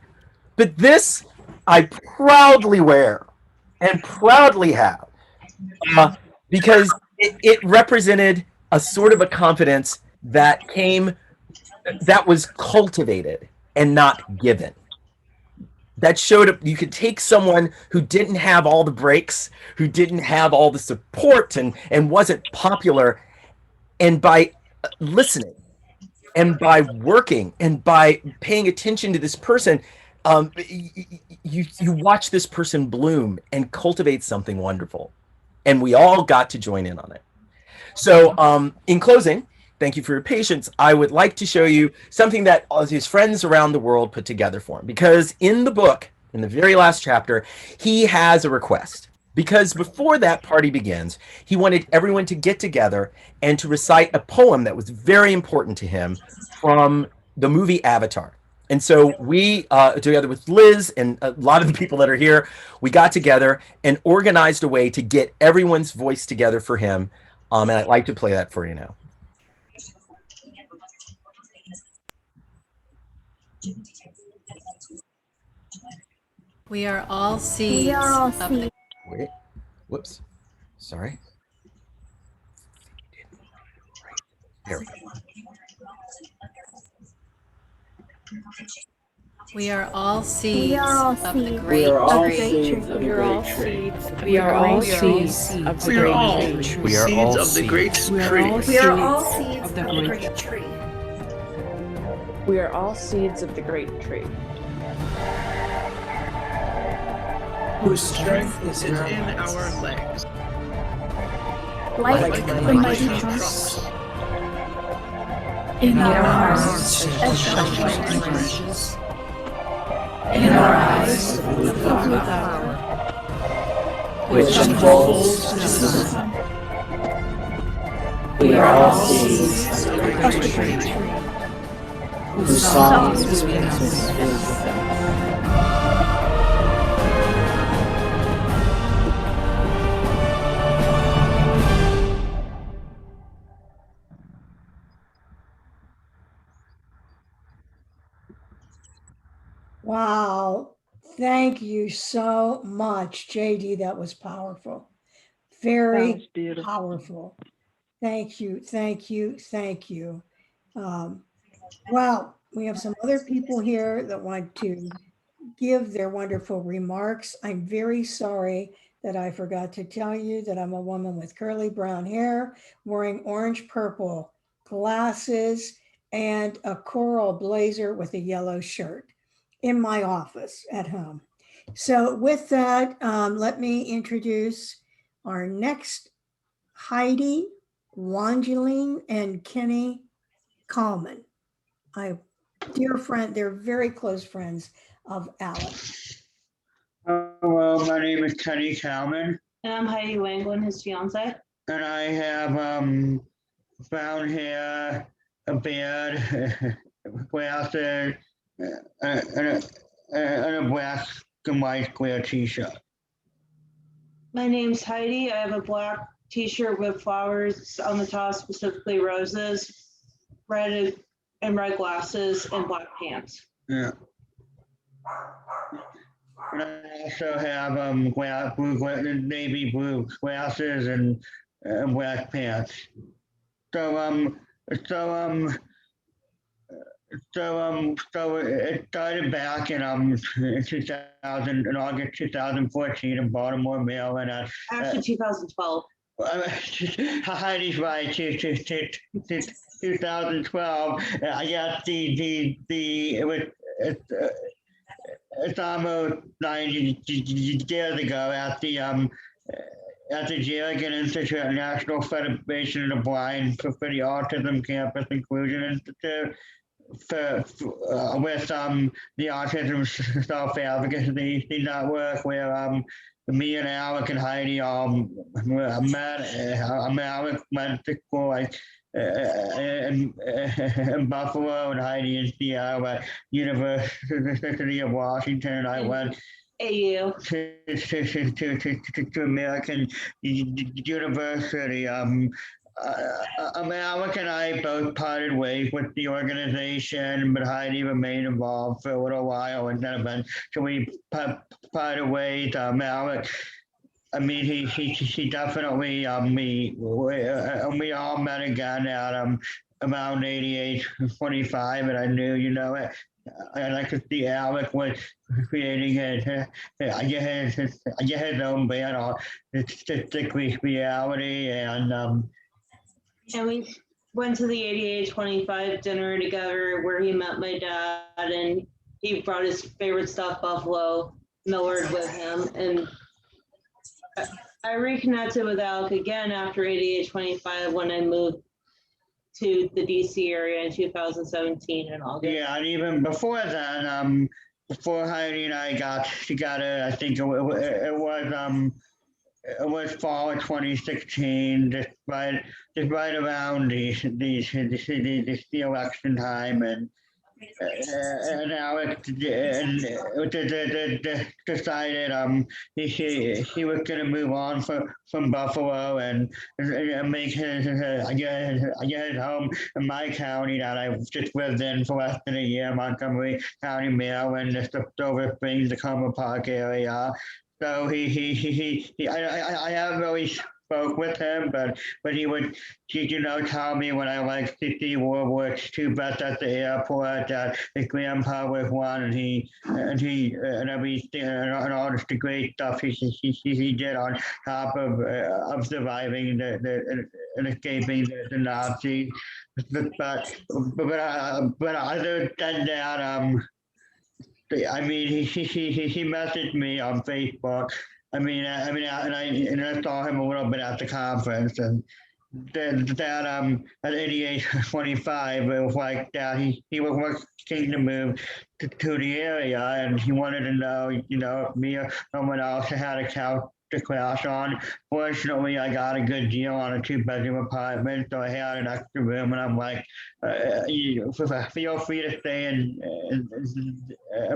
But this, I proudly wear and proudly have, because it represented a sort of a confidence that was cultivated and not given. That showed up. You could take someone who didn't have all the breaks, who didn't have all the support, and wasn't popular, and by listening and by working and by paying attention to this person, you watch this person bloom and cultivate something wonderful, and we all got to join in on it. So, in closing, thank you for your patience. I would like to show you something that all his friends around the world put together for him. Because in the book, in the very last chapter, he has a request. Because before that party begins, he wanted everyone to get together and to recite a poem that was very important to him from the movie Avatar. And so we, together with Liz and a lot of the people that are here, we got together and organized a way to get everyone's voice together for him. And I'd like to play that for you now. We are all seeds of the... Wait, whoops, sorry. There we go. We are all seeds of the great We are all tree. seeds of the great tree. We are all seeds of the great tree. We are all seeds of the great tree. We are all seeds of the great tree. We are all seeds of the great tree. Whose strength is in our legs. Like the mighty trunks. In our hearts as sheltering branches. In our eyes the flower, which unfolds to the sun. We are all seeds of the great tree, whose song is wisdom. Wow. Thank you so much, JD. That was powerful. Very powerful. Thank you. Thank you. Thank you. Well, we have some other people here that want to give their wonderful remarks. I'm very sorry that I forgot to tell you that I'm a woman with curly brown hair, wearing orange purple glasses, and a coral blazer with a yellow shirt in my office at home. So with that, let me introduce our next Heidi, Wangeline, and Kenny Coleman. Dear friend, they're very close friends of Alec. Hello, my name is Kenny Kalman. And I'm Heidi Wanglin, his fiance. And I have brown hair, a beard, glasses, and a black and white square t-shirt. My name's Heidi. I have a black t-shirt with flowers on the top, specifically roses, red glasses, and black pants. Yeah. And I also have navy blue glasses and black pants. So it started back in August 2014 in Baltimore, Maryland. Actually, 2012. Heidi's right. 2012. I guess it's almost 90 years ago at the Gilligan Institute, National Federation of the Blind for the Autism Campus Inclusion Institute. With the Autism Self-Advocacy Network, where me and Alec and Heidi met. Alec went to school in Buffalo, and Heidi in Seattle at University of Washington, and I went AU to American University. Alec and I both parted ways with the organization, but Heidi remained involved for a little while, and then eventually parted ways. Alec I mean, he definitely, we all met again at around 88:25, and I knew, and I could see Alec was creating his own band, Autistic Reality, And we went to the 88:25 dinner together where he met my dad, and he brought his favorite stuff, Buffalo Millard, with him. And I reconnected with Alec again after 88:25 when I moved to the DC area in 2017 in August. Yeah, and even before then, before Heidi and I got together, I think it was fall of 2016, just right around the election time, and Alex decided he was going to move on from Buffalo and make his home in my county that I just lived in for less than a year, Montgomery County, Maryland, the Silver Springs, the Comer Park area. So I haven't really spoke with him, but he would, tell me when I like to see World War II vets at the airport that his grandpa was one, and everything and all the great stuff he did on top of surviving and escaping the Nazis. But other than that, I mean, he messaged me on Facebook. And I saw him a little bit at the conference, and that at 88:25, it was like that he was looking to move to the area, and he wanted to know, if me or someone else had a couch to crash on. Fortunately, I got a good deal on a 2-bedroom apartment, so I had an extra room, and I'm like, feel free to stay in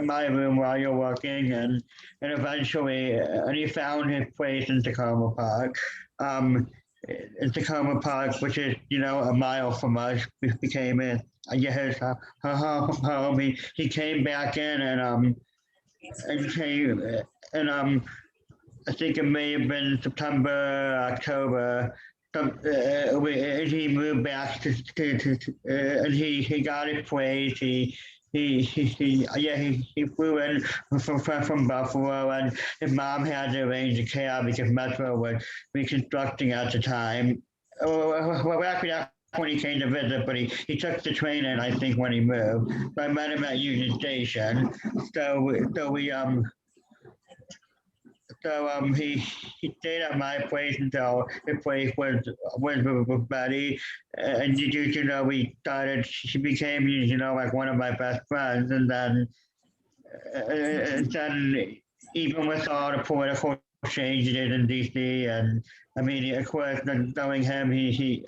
my room while you're working, and eventually, and he found his place in Tacoma Park. In Tacoma Park, which is, a mile from us, became his home. He came back in, and I think it may have been September, October. He moved back and he got his place. He flew in from Buffalo, and his mom had to arrange a cab because Metro was reconstructing at the time. Well, actually, that's when he came to visit, but he took the train in, I think, when he moved. So I met him at Union Station. So he stayed at my place until the place was ready, and we started. She became like one of my best friends, and then even with all the political changes in DC, and I mean, of course, knowing him, he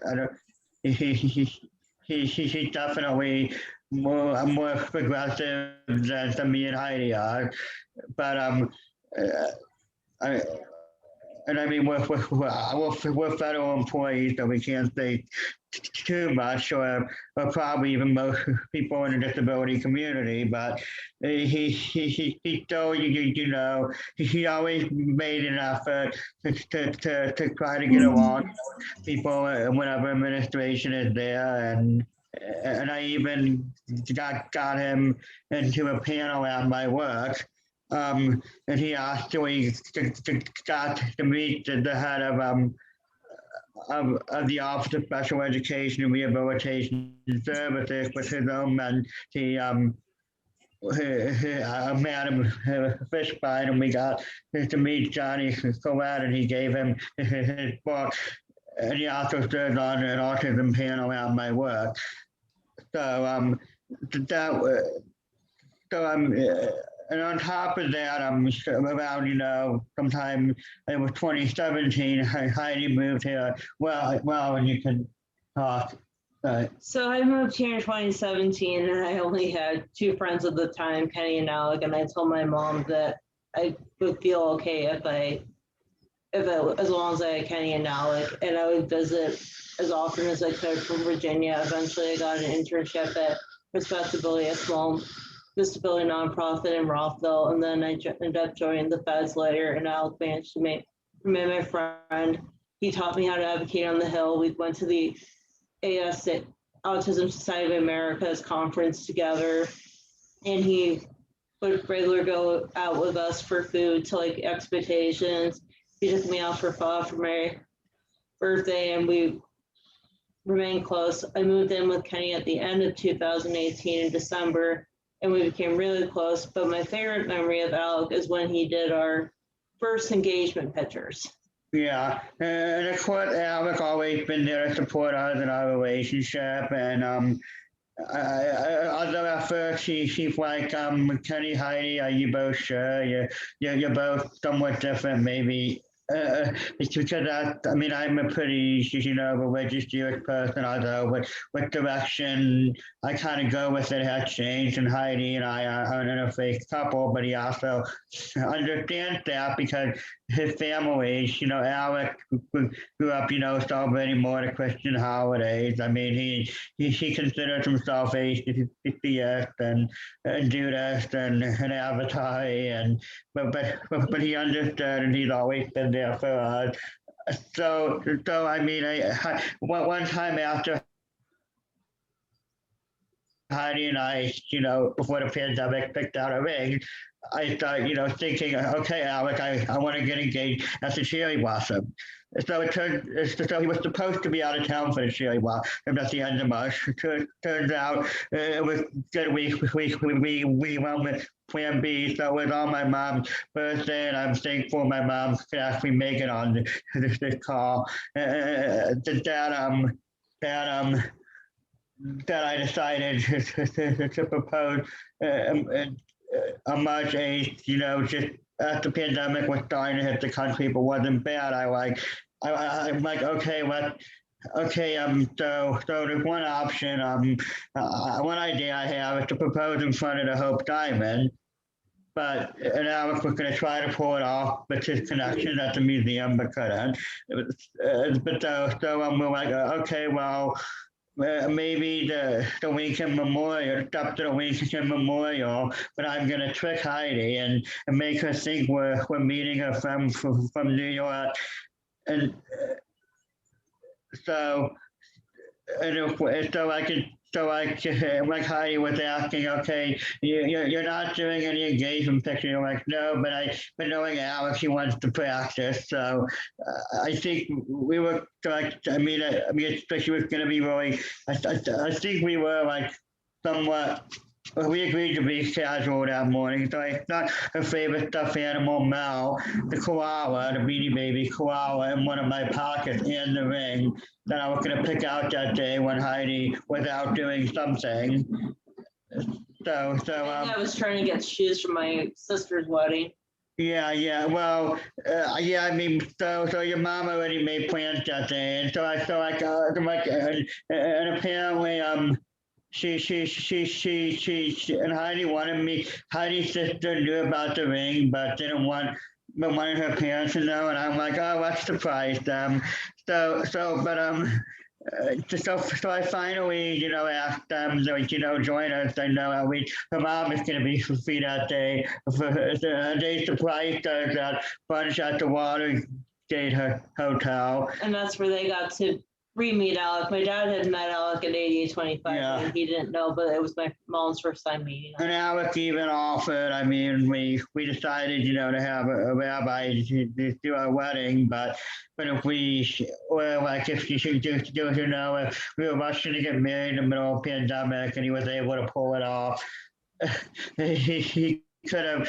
definitely more progressive than me and Heidi are, but I mean, we're federal employees, so we can't say too much, or probably even most people in the disability community. But he still, he always made an effort to try to get along with people whenever administration is there, and I even got him into a panel at my work. And he actually got to meet the head of the Office of Special Education and Rehabilitation Services with his own mentee, Madam Fishbein, and we got to meet Johnny Collette, and he gave him his book, and he also served on an autism panel at my work. So and on top of that, around, sometime it was 2017, Heidi moved here. Well, and you can talk. So I moved here in 2017, and I only had 2 friends at the time, Kenny and Alec, and I told my mom that I would feel okay as long as I had Kenny and Alec, and I would visit as often as I could from Virginia. Eventually, I got an internship at Respectability, a small disability nonprofit in Rothville, and then I ended up joining the feds later, and Alec managed to met my friend. He taught me how to advocate on the Hill. We went to the Autism Society of America's conference together, and he would regularly go out with us for food to like expectations. He took me out for pho for my birthday, and we remained close. I moved in with Kenny at the end of 2018 in December, and we became really close. But my favorite memory of Alec is when he did our first engagement pictures. Yeah, and of course, Alec always been there to support us in our relationship, and although at first she's like, Kenny, Heidi, are you both sure? You're both somewhat different, maybe. It's because I mean, I'm a pretty, religious Jewish person, although with direction, I kind of go with it has changed, and Heidi and I are an interfaith couple, but he also understands that because his family, Alec grew up, celebrating more the Christian holidays. I mean, he considers himself atheist and Judas and Avatar, but he understood, and he's always been there for us. So I mean, one time after Heidi and I, before the pandemic, picked out a ring, I started, thinking, okay, Alec, I want to get engaged at the cherry blossom. So so he was supposed to be out of town for the cherry blossom at the end of March. Turns out it was good. We went with Plan B, so it was on my mom's birthday, and I'm thankful my mom could actually make it on this call. That I decided to propose on March 8th, just as the pandemic was starting to hit the country, but wasn't bad. I'm like, okay, so there's one option, one idea I have is to propose in front of the Hope Diamond, and Alex was going to try to pull it off with his connections at the museum, but couldn't. We're like, okay, well, maybe the Lincoln Memorial, up to the Lincoln Memorial, but I'm gonna trick Heidi and make her think we're meeting her from New York, and so like Heidi was asking, okay, you're not doing any engagement picture. You're like, no, but knowing Alex, he wants to practice. So I think we were like, I mean, especially was going to be really, I think we were like somewhat. We agreed to be casual that morning, so I thought her favorite stuffed animal, Mel, the koala, the Beanie Baby koala, in one of my pockets and the ring that I was going to pick out that day when Heidi was out doing something. I was trying to get shoes for my sister's wedding. Yeah. Well, I mean, so your mom already made plans that day, and and apparently, she and Heidi wanted me. Heidi's sister knew about the ring, but wanted her parents to know, and I'm like, oh, let's surprise them. So I finally, asked them to, join us. I know her mom is going to be free that day. They surprised us at brunch at the Watergate Hotel. And that's where they got to re-meet Alec. My dad had met Alec at 8825, and he didn't know, but it was my mom's first time meeting him. And Alec even offered, I mean, we decided, to have a rabbi to do our wedding, but if we should just do it, if we were rushing to get married in the middle of the pandemic and he was able to pull it off, he could have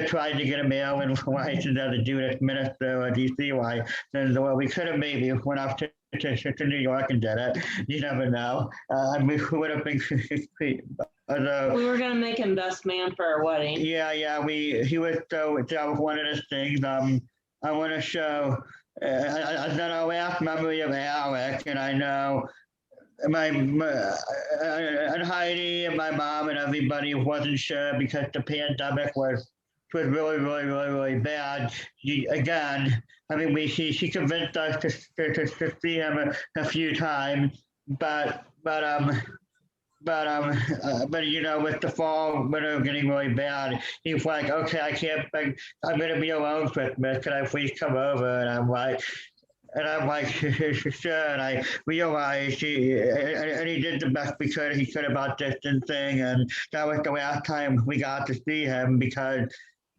tried to get a mail-in license as a Jewish minister or DC license. Well, we could have maybe went up to New York and did it. You never know. We would have been. We were gonna make him best man for our wedding. Yeah. He was so. That was one of the things. I want to show. I know last memory of Alec, and I know and Heidi and my mom and everybody wasn't sure because the pandemic was really bad. Again, I mean, she convinced us to see him a few times, but but you know, with the fall winter getting really bad, he was like, okay, I'm gonna be alone Christmas. Can I please come over? And I'm like, sure. And I realized and he did the best he could about distancing. And that was the last time we got to see him because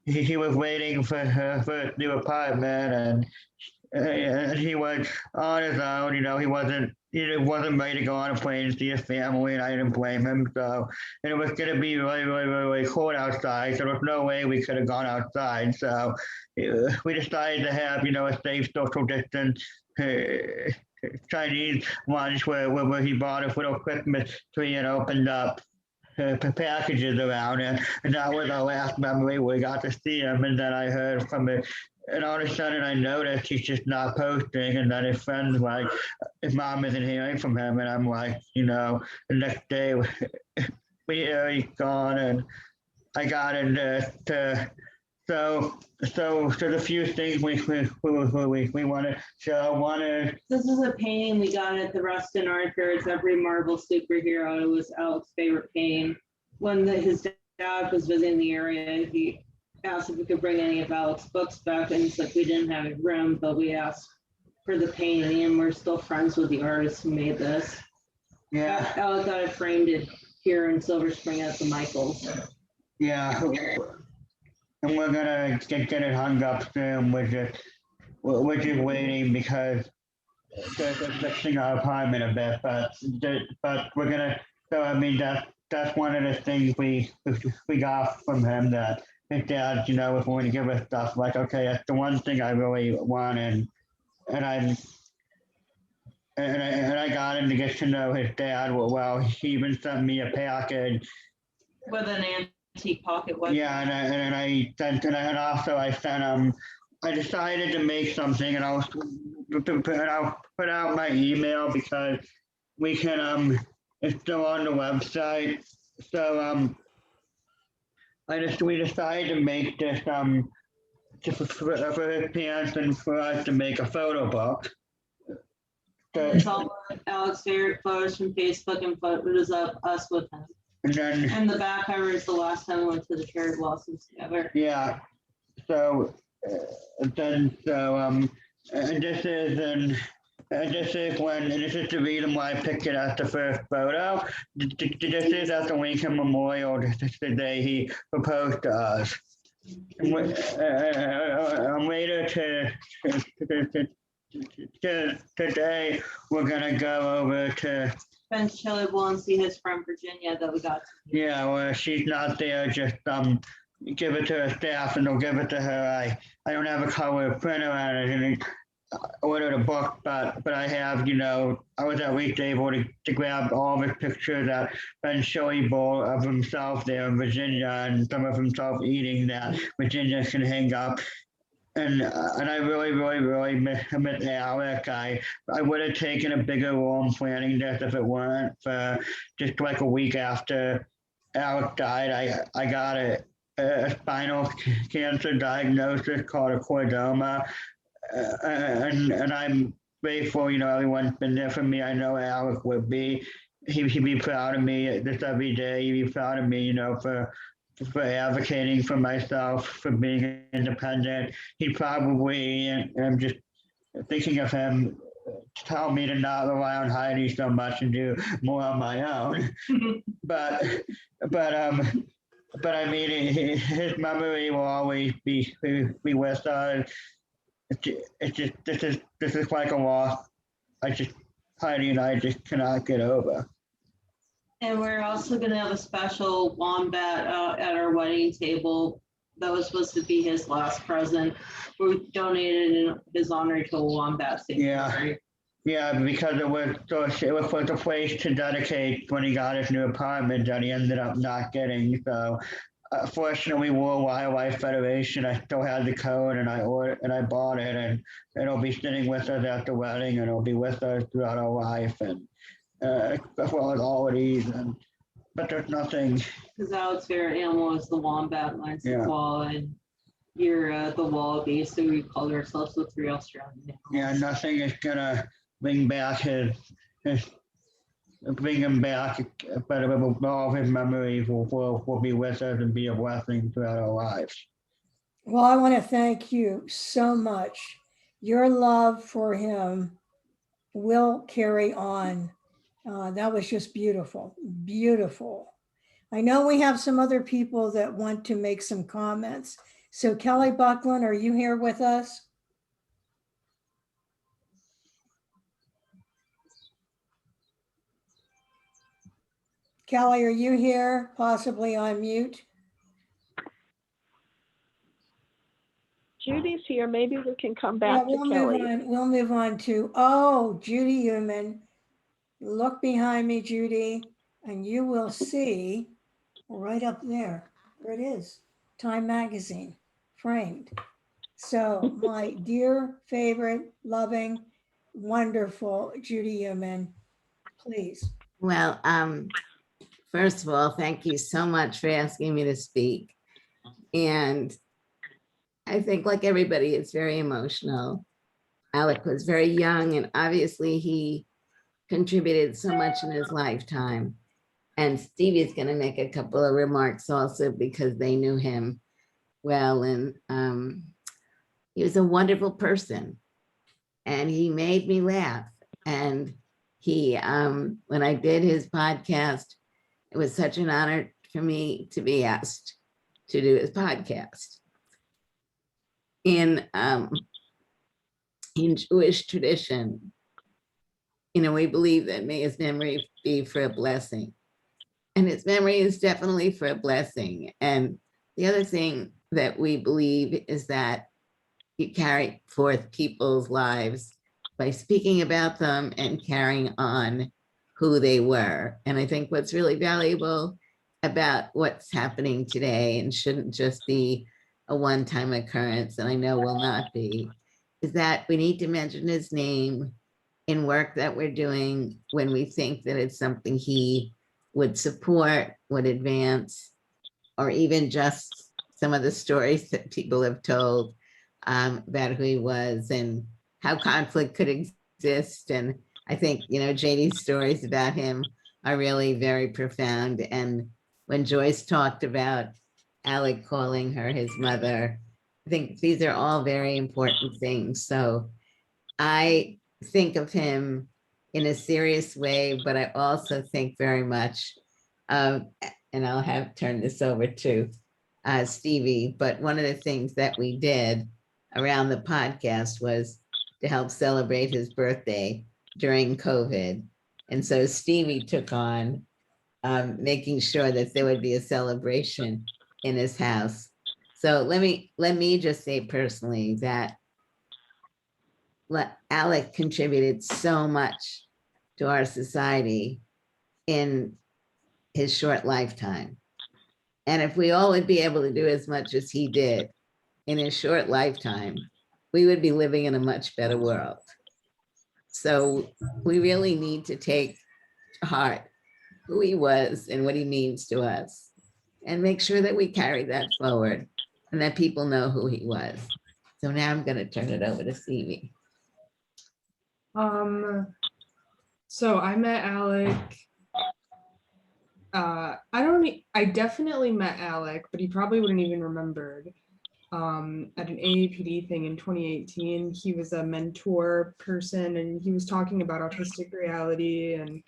he was waiting for his new apartment, and he was on his own. You know, he wasn't ready to go on a plane to see his family, and I didn't blame him. So, and it was going to be really, really, really, really cold outside. So there was no way we could have gone outside. So we decided to have, you know, a safe social distance Chinese lunch where he bought a little Christmas tree and opened up packages around it. And that was our last memory. We got to see him, and then I heard from it. And all of a sudden, I noticed he's just not posting, and then his friends like, his mom isn't hearing from him, and I'm like, you know, the next day we hear he's gone, and I got into so there's a few things we want to show. One is this is a painting we got at the Rustin Art Fair. It's every Marvel superhero. It was Alec's favorite painting. When his dad was visiting the area, he asked if we could bring any of Alec's books back, and it's like we didn't have room, but we asked for the painting, and we're still friends with the artist who made this. Yeah. Alec got it framed here in Silver Spring at the Michaels. Yeah. And we're gonna get it hung up soon. We're just waiting because they're fixing our apartment a bit, but we're gonna. So I mean that's one of the things we got from him, that his dad, you know, was going to give us stuff like, okay, that's the one thing I really want, and I got him to get to know his dad well. He even sent me a package with an antique pocket watch. Yeah, and I sent, and also I sent I decided to make something, and I'll put out my email because we can it's still on the website. So we decided to make this for his parents and for us to make a photo book. It's all Alec's favorite photos from Facebook and photos of us with him. And the back cover is the last time we went to the cherry blossoms together. Yeah. So and this is when, and this is the reason why I picked it as the first photo. This is at the Lincoln Memorial. This is the day he proposed to us. And later today, we're gonna go over to Ben's Chillable and see his friend Virginia that we got to meet. Yeah, well, she's not there. Just give it to her staff, and they'll give it to her. I don't have a color printer on it, and I ordered a book, but I have, you know, I was at least able to grab all of his pictures at Ben's Chili Bowl of himself there in Virginia, and some of himself eating that Virginia can hang up. And I really miss Alec. I would have taken a bigger role in planning this if it weren't for just like a week after Alec died. I got a spinal cancer diagnosis called a chordoma, and I'm grateful. You know, everyone's been there for me. I know Alec would be. He'd be proud of me this every day. He'd be proud of me. You know, for advocating for myself, for being independent. He probably, and I'm just thinking of him, tell me to not rely on Heidi so much and do more on my own. but I mean, his memory will always be with us. It's just this is like a loss. Heidi and I just cannot get over. And we're also going to have a special wombat at our wedding table. That was supposed to be his last present. We donated in his honor to a wombat sanctuary. Yeah, because it was a place to dedicate when he got his new apartment that he ended up not getting. So, fortunately, World Wildlife Federation, I still had the code, and I bought it, and it'll be sitting with us at the wedding, and it'll be with us throughout our life, and. As well as all of these, but there's nothing. Because Alec's favorite animal is the wombat, mine's the koala, and you're the wallaby, so we called ourselves the three Australian animals. Yeah, nothing is gonna bring back his bring him back, but all of his memories will be with us and be a blessing throughout our lives. Well, I want to thank you so much. Your love for him will carry on. That was just beautiful, beautiful. I know we have some other people that want to make some comments. So Kelly Buckland, are you here with us? Kelly, are you here? Possibly on mute. Judy's here. Maybe we can come Yeah, back to Kelly. We'll move on to, oh, Judy Human. Look behind me, Judy, and you will see right up there. There it is. Time Magazine, framed. So my dear, favorite, loving, wonderful Judy Human, please. Well, first of all, thank you so much for asking me to speak. And I think, like everybody, it's very emotional. Alec was very young, and obviously he contributed so much in his lifetime. And Stevie's going to make a couple of remarks also because they knew him well. And he was a wonderful person. And he made me laugh. And he, when I did his podcast, it was such an honor for me to be asked to do his podcast. In Jewish tradition, we believe that may his memory be for a blessing. And his memory is definitely for a blessing. And the other thing that we believe is that you carry forth people's lives by speaking about them and carrying on who they were. And I think what's really valuable about what's happening today, and shouldn't just be a one-time occurrence, and I know will not be, is that we need to mention his name in work that we're doing when we think that it's something he would support, would advance, or even just some of the stories that people have told about who he was and how conflict could exist. And I think, JD's stories about him are really very profound. And when Joyce talked about Alec calling her his mother, I think these are all very important things. So I think of him in a serious way, but I also think very much of, and I'll have turn this over to Stevie, but one of the things that we did around the podcast was to help celebrate his birthday during COVID. And so Stevie took on making sure that there would be a celebration in his house. So let me just say personally that Alec contributed so much to our society in his short lifetime. And if we all would be able to do as much as he did in his short lifetime, we would be living in a much better world. So we really need to take to heart who he was and what he means to us, and make sure that we carry that forward and that people know who he was. So now I'm going to turn it over to Stevie. So I met Alec. I definitely met Alec, but he probably wouldn't even remembered. At an AAPD thing in 2018, he was a mentor person, and he was talking about Autistic Reality and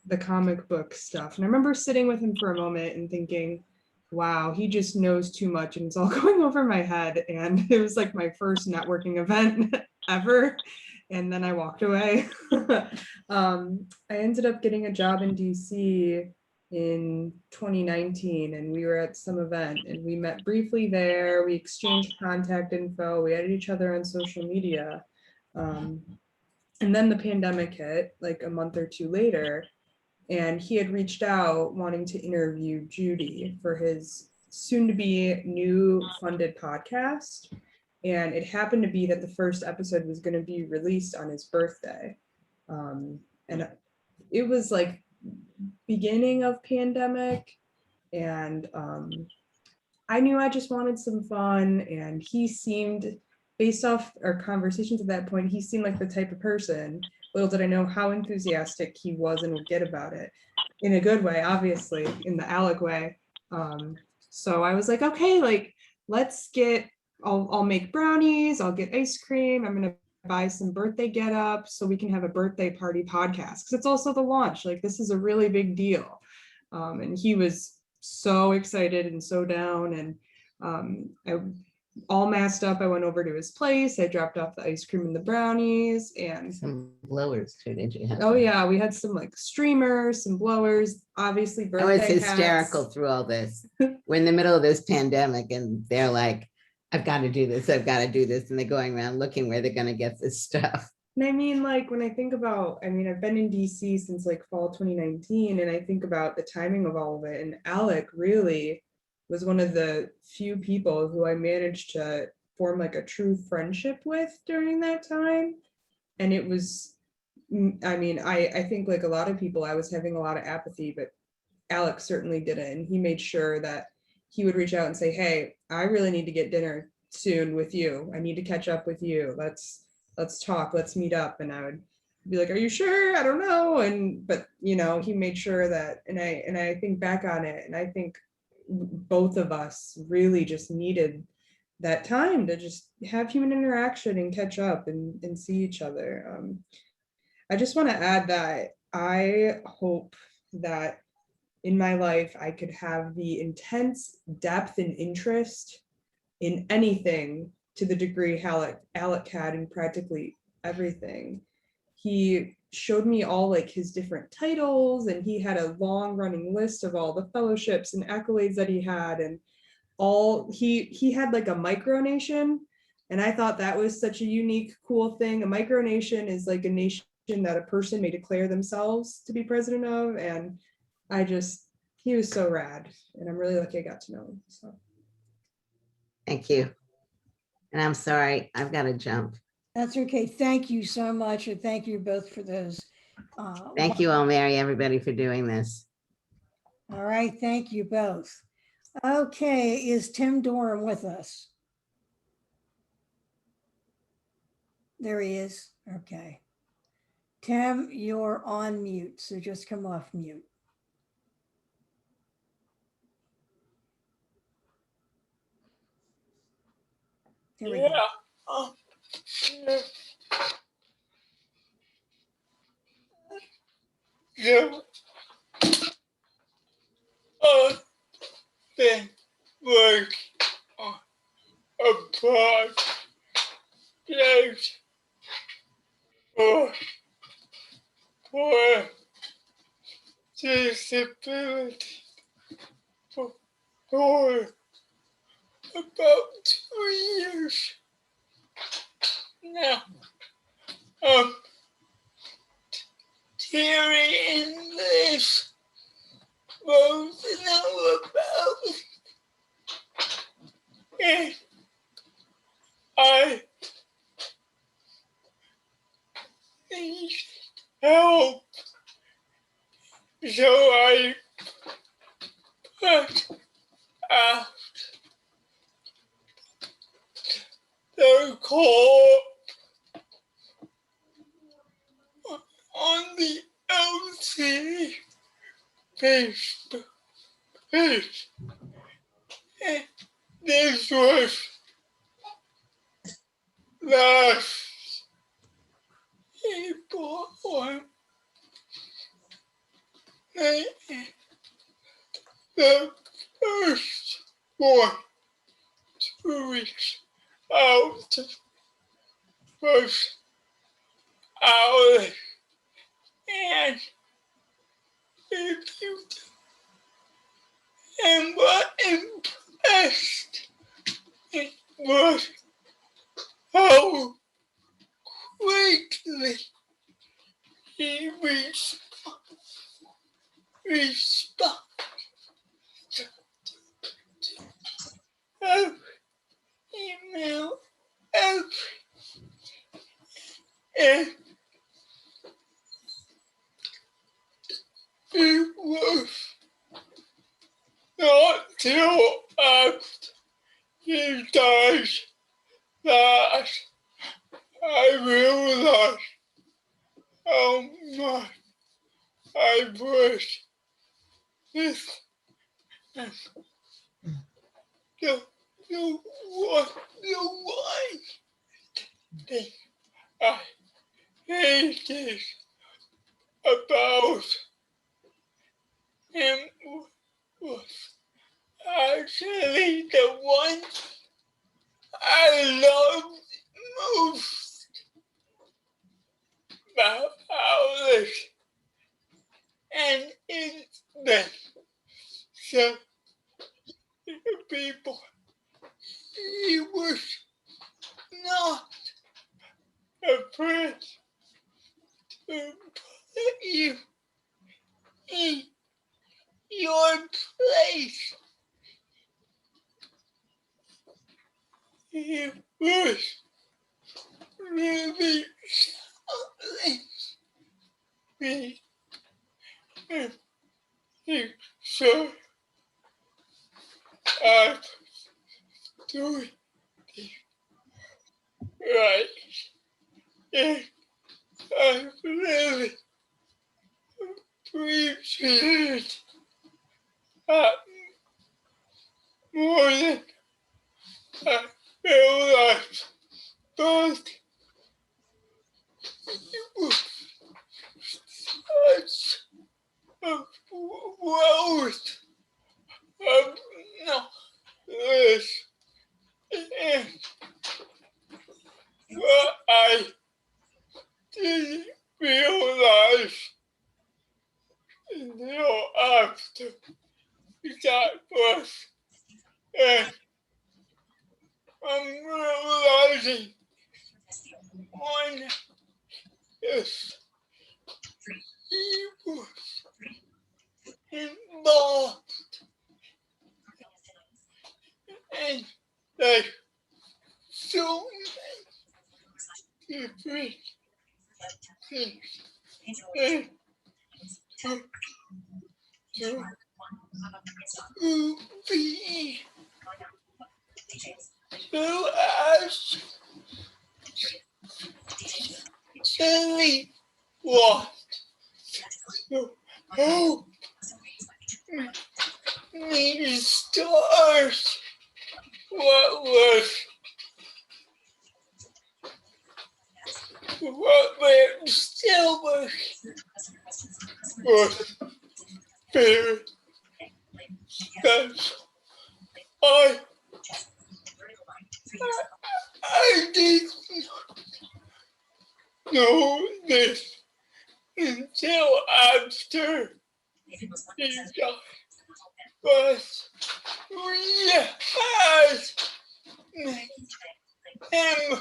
the comic book stuff. And I remember sitting with him for a moment and thinking, wow, he just knows too much and it's all going over my head. And it was like my first networking event ever. And then I walked away. I ended up getting a job in DC in 2019, and we were at some event and we met briefly there. We exchanged contact info. We added each other on social media. And then the pandemic hit like a month or two later, and he had reached out wanting to interview Judy for his soon to be new funded podcast. And it happened to be that the first episode was going to be released on his birthday. And it was like beginning of pandemic. And I knew I just wanted some fun. And he seemed, based off our conversations at that point, he seemed like the type of person little did I know how enthusiastic he was and would get about it, in a good way, obviously, in the Alec way. So I was like, okay, like, let's get, I'll make brownies, I'll get ice cream, I'm gonna buy some birthday get up so we can have a birthday party podcast, because it's also the launch, like this is a really big deal. And he was so excited and so down, and I all masked up. I went over to his place. I dropped off the ice cream and the brownies and some blowers too. Did you have? Oh yeah, we had some like streamers, some blowers, obviously birthday I was hysterical hats. through all this. We're in the middle of this pandemic and they're like, I've got to do this, I've got to do this. And they're going around looking where they're going to get this stuff. And I mean, like when I think about, I mean, I've been in DC since like fall 2019, and I think about the timing of all of it. And Alec really was one of the few people who I managed to form like a true friendship with during that time. And it was, I mean, I think like a lot of people, I was having a lot of apathy, but Alex certainly didn't. And he made sure that he would reach out and say, hey, I really need to get dinner soon with you. I need to catch up with you. Let's talk, let's meet up. And I would be like, are you sure? I don't know. And, but you know, he made sure that, and I think back on it, and I think both of us really just needed that time to just have human interaction and catch up and see each other. I just want to add that I hope that in my life I could have the intense depth and interest in anything to the degree Alec had in practically everything. He showed me all like his different titles, and he had a long running list of all the fellowships and accolades that he had, and all he had like a micronation. And I thought that was such a unique, cool thing. A micronation is like a nation that a person may declare themselves to be president of. And he was so rad. And I'm really lucky I got to know him. So Thank you. And I'm sorry, I've got to jump. That's okay. Thank you so much. And thank you both for those. Thank you all, Mary, everybody for doing this. All right. Thank you both. Okay. Is Tim Dorham with us? There he is. Okay. Tim, you're on mute, so just come off mute. There we go. They work abroad place for disability for about 2 years now. Terry and Liz both know about it. And I need help. So I put out the call on the LC Facebook page. And this was last April on the first one, 2 weeks out was Alec. And if you and what impressed me was how quickly he responded to email and it was not till after he died that I realized my, I wish this the one thing I hated about him was actually the one I loved most about Alice, and it's that some people, he was not afraid to put you in your place. He was really something. So I'm doing right, and I really appreciate that more than I realized. But it was such a growth of knowledge, and what I didn't realize until after that was, and I'm realizing one is he was involved in like so many different things, and to be so actually lost to help me to start what we're still working was very special. I didn't know this until after he died, but we had him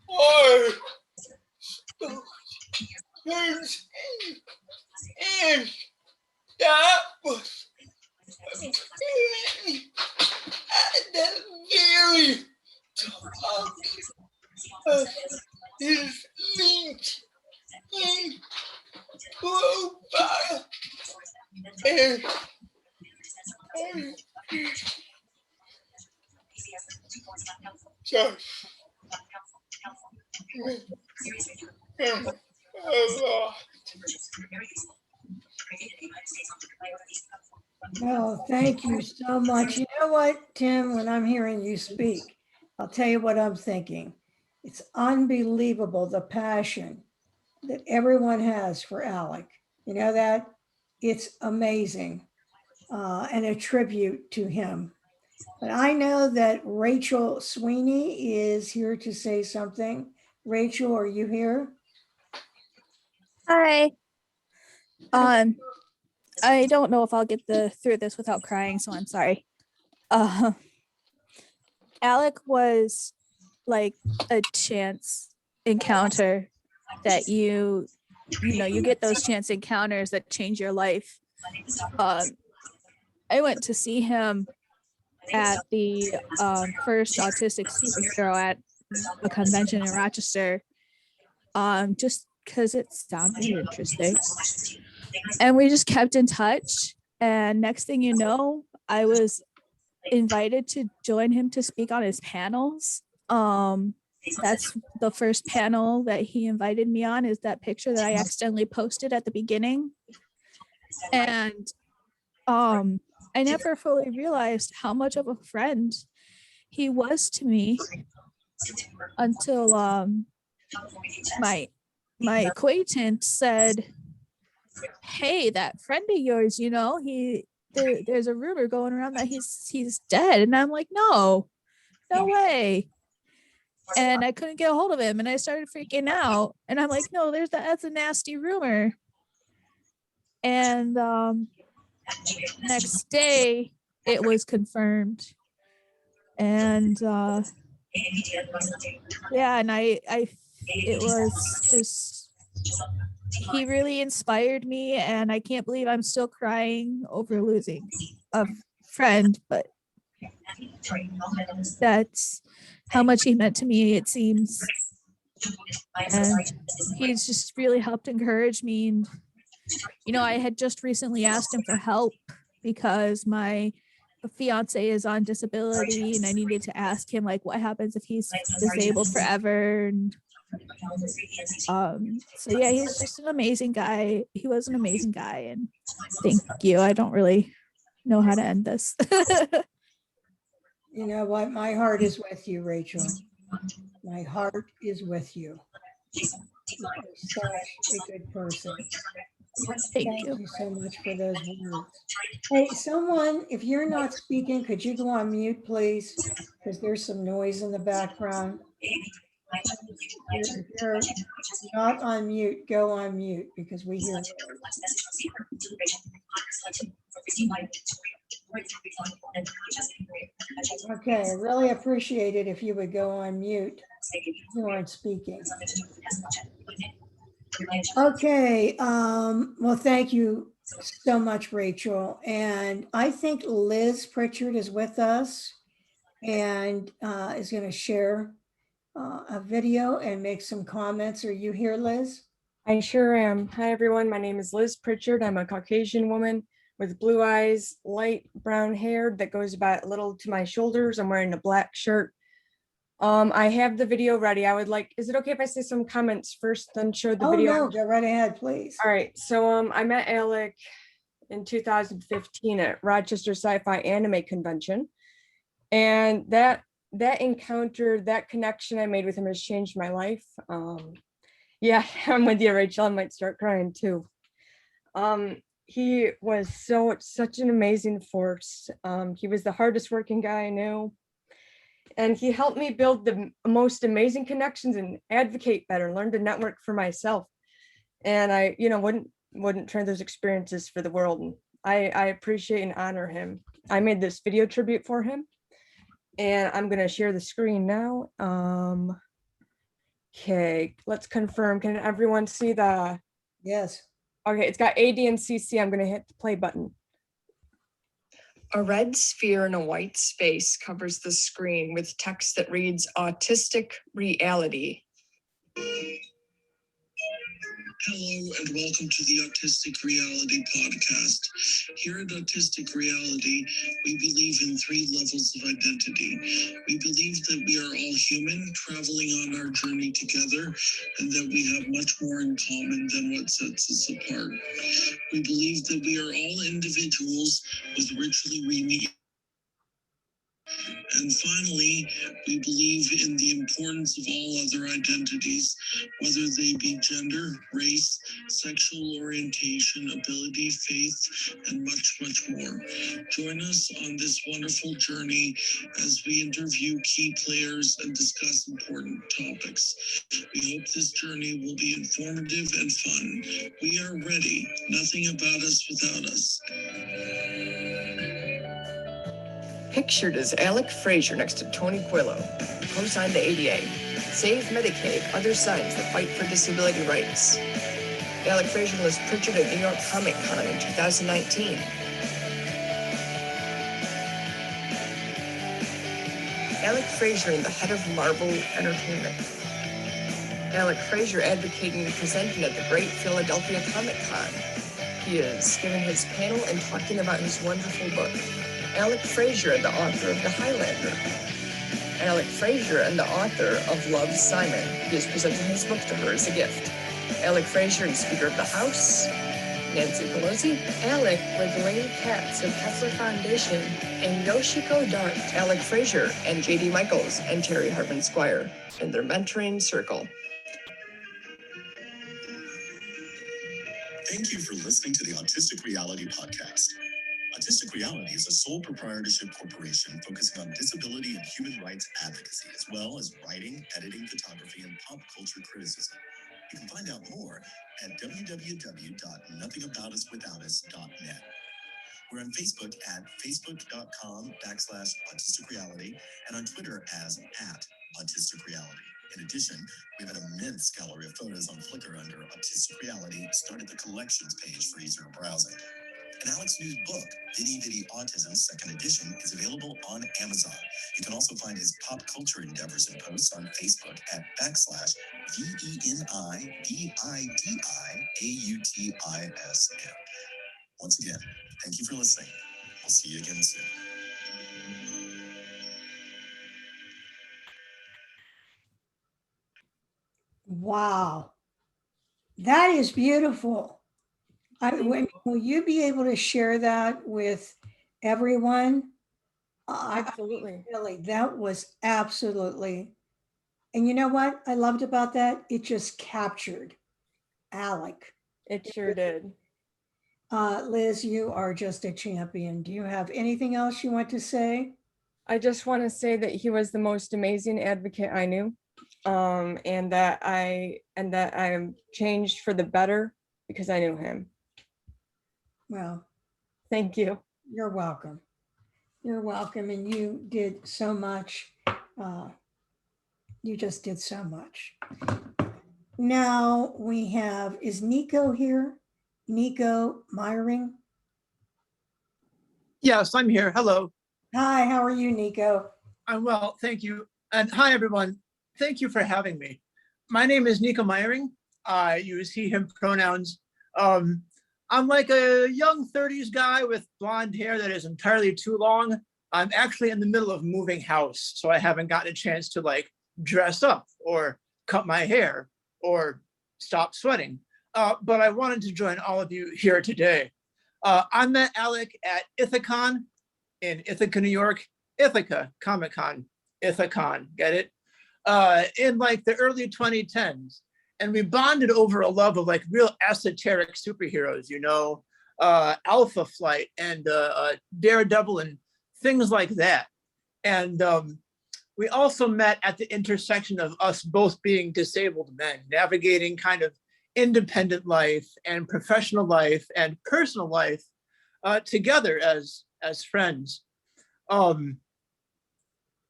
our spokesperson, and that was apparently at the very top of his LinkedIn profile, and just him a lot. Oh, thank you so much. You know what, Tim, when I'm hearing you speak, I'll tell you what I'm thinking. It's unbelievable the passion that everyone has for Alec. You know that? It's amazing and a tribute to him. But I know that Rachel Sweeney is here to say something. Rachel, are you here? Hi. I don't know if I'll get through this without crying, so I'm sorry. Alec was like a chance encounter that you get those chance encounters that change your life. I went to see him at the first autistic superhero at a convention in Rochester, just because it sounded interesting. And we just kept in touch. And next thing you know, I was invited to join him to speak on his panels. that's the first panel that he invited me on, is that picture that I accidentally posted at the beginning. And I never fully realized how much of a friend he was to me until my acquaintance said, hey, that friend of yours, you know, there's a rumor going around that he's dead. And I'm like, no way. And I couldn't get a hold of him, and I started freaking out, and I'm like, no, that's a nasty rumor. And next day it was confirmed. And yeah, and it was just, he really inspired me, and I can't believe I'm still crying over losing a friend, but that's how much he meant to me, it seems. And he's just really helped encourage me. And you know, I had just recently asked him for help because my fiance is on disability, and I needed to ask him, like, what happens if he's disabled forever. And so yeah, he's just an amazing guy. He was an amazing guy, and thank you. I don't really know how to end this. You know what? My heart is with you, Rachel. My heart is with you. You're such a good person. Thank you so much for those words. Hey, someone, if you're not speaking, could you go on mute, please? Because there's some noise in the background. If you're not on mute, go on mute, because we hear noise. Okay, I really appreciate it if you would go on mute. You aren't speaking. Okay, well, thank you so much, Rachel. And I think Liz Pritchard is with us and is going to share a video and make some comments. Are you here, Liz? I sure am. Hi, everyone. My name is Liz Pritchard. I'm a Caucasian woman with blue eyes, light brown hair that goes about a little to my shoulders. I'm wearing a black shirt. I have the video ready. I would like, is it okay if I say some comments first, then show the video? No, go right ahead, please. All right. So I met Alec in 2015 at Rochester Sci-Fi Anime Convention. And that encounter, that connection I made with him has changed my life. Yeah, I'm with you, Rachel. I might start crying too. He was such an amazing force. He was the hardest working guy I knew. And he helped me build the most amazing connections and advocate better, learn to network for myself. And I, wouldn't trade those experiences for the world. And I appreciate and honor him. I made this video tribute for him, and I'm gonna share the screen now. Okay, let's confirm. Can everyone see the? Yes. Okay, it's got AD and CC. I'm gonna hit the play button. A red sphere in a white space covers the screen with text that reads Autistic Reality. Hello and welcome to the Autistic Reality podcast. Here at Autistic Reality, we believe in 3 levels of identity. We believe that we are all human, traveling on our journey together, and that we have much more in common than what sets us apart. We believe that we are all individuals with richly unique. And finally, we believe in the importance of all other identities, whether they be gender, race, sexual orientation, ability, faith, and much, much more. Join us on this wonderful journey as we interview key players and discuss important topics. We hope this journey will be informative and fun. We are ready. Nothing about us without us. Pictured as Alec Frazier next to Tony Quillo, co-signed the ADA, Save Medicaid, other signs that fight for disability rights. Alec Frazier and Liz Pritchard at New York Comic Con in 2019. Alec Frazier and the head of Marvel Entertainment. Alec Frazier advocating and presenting at the Great Philadelphia Comic Con. He is giving his panel and talking about his wonderful book. Alec Frazier, the author of The Highlander. Alec Frazier and the author of Love, Simon. He is presenting his book to her as a gift. Alec Frazier and Speaker of the House, Nancy Pelosi. Alec with Lane Katz of Kessler Foundation and Yoshiko Dart. Alec Frazier and J.D. Michaels and Terry Hartman Squire in their mentoring circle. Thank you for listening to the Autistic Reality podcast. Autistic Reality is a sole proprietorship corporation focusing on disability and human rights advocacy, as well as writing, editing, photography, and pop culture criticism. You can find out more at www.nothingaboutuswithoutus.net. We're on Facebook at facebook.com/Autistic Reality and on Twitter as @Autistic Reality. In addition, we have an immense gallery of photos on Flickr under Autistic Reality. Start at the collections page for easier browsing. And Alec's new book, Bitty Bitty Autism, 2nd edition, is available on Amazon. You can also find his pop culture endeavors and posts on Facebook at /VENIBIDIAUTISM. Once again, thank you for listening. I'll see you again soon. Wow. That is beautiful. Will you be able to share that with everyone? Absolutely. Really, that was absolutely. And you know what I loved about that? It just captured Alec. It sure did. Liz, you are just a champion. Do you have anything else you want to say? I just want to say that he was the most amazing advocate I knew, and that I am changed for the better because I knew him. Well, thank you. You're welcome. You're welcome, and you did so much. You just did so much. Now we have, is Nico here? Nico Myring? Yes, I'm here. Hello. Hi, how are you, Nico? I'm well, thank you. And hi, everyone. Thank you for having me. My name is Nico Myring. I use he, him pronouns. I'm like a young 30s guy with blonde hair that is entirely too long. I'm actually in the middle of moving house, so I haven't gotten a chance to like dress up or cut my hair or stop sweating. But I wanted to join all of you here today. I met Alec at Ithacon in Ithaca, New York. Ithaca, Comic-Con, Ithacon, get it? In like the early 2010s. And we bonded over a love of like real esoteric superheroes, you know, Alpha Flight and Daredevil and things like that. And we also met at the intersection of us both being disabled men, navigating kind of independent life and professional life and personal life together as friends.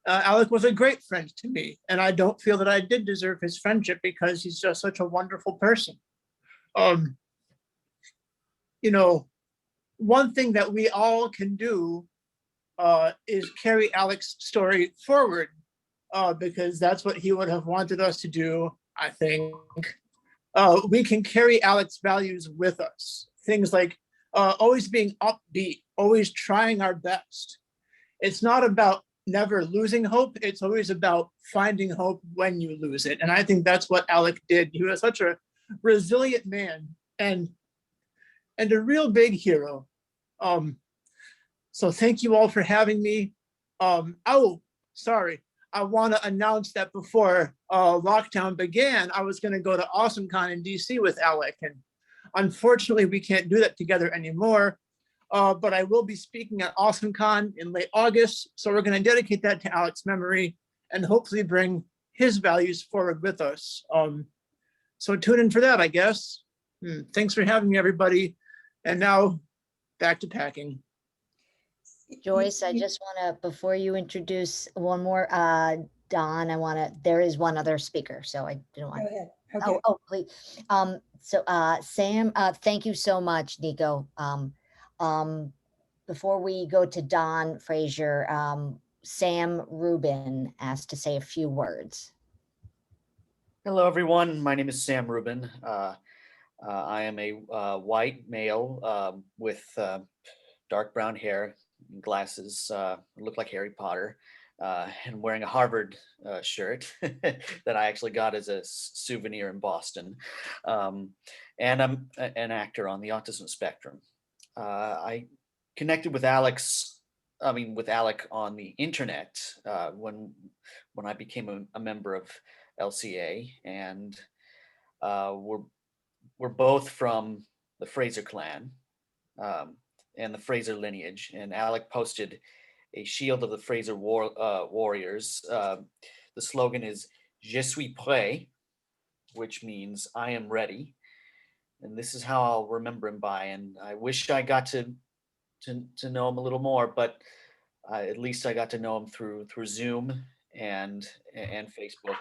Alec was a great friend to me, and I don't feel that I did deserve his friendship because he's just such a wonderful person. You know, one thing that we all can do is carry Alec's story forward because that's what he would have wanted us to do, I think. We can carry Alec's values with us. Things like always being upbeat, always trying our best. It's not about never losing hope. It's always about finding hope when you lose it. And I think that's what Alec did. He was such a resilient man and a real big hero. So thank you all for having me. Oh, sorry. I want to announce that before lockdown began, I was going to go to AwesomeCon in DC with Alec. And unfortunately, we can't do that together anymore. But I will be speaking at AwesomeCon in late August. So we're going to dedicate that to Alec's memory and hopefully bring his values forward with us. So tune in for that, I guess. Thanks for having me, everybody. And now back to packing. Joyce, I just want to, before you introduce one more, Don, there is one other speaker, so I didn't want. Go ahead. Okay. Oh, please. Sam, thank you so much, Nico. Before we go to Don Frazier, Sam Rubin asked to say a few words. Hello, everyone. My name is Sam Rubin. I am a white male with dark brown hair, glasses, look like Harry Potter. and wearing a Harvard shirt that I actually got as a souvenir in Boston. And I'm an actor on the autism spectrum. I connected with Alec on the internet when I became a member of LCA, and we're both from the Fraser clan and the Fraser lineage. And Alec posted a shield of the Fraser warriors. The slogan is "Je suis prêt," which means "I am ready." And this is how I'll remember him by. And I wish I got to know him a little more, but at least I got to know him through Zoom and Facebook.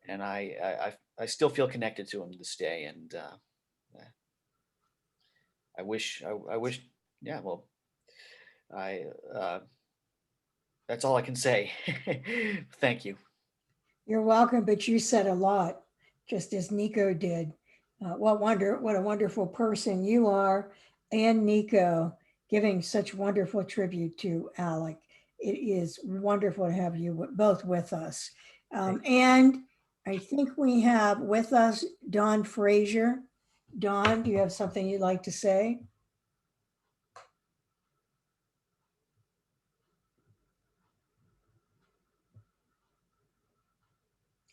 And I still feel connected to him this day. And I wish, yeah, well, that's all I can say. Thank you. You're welcome, but you said a lot, just as Nico did. What a wonderful person you are, and Nico, giving such wonderful tribute to Alec. It is wonderful to have you both with us. And I think we have with us Dawn Frazier. Dawn, do you have something you'd like to say?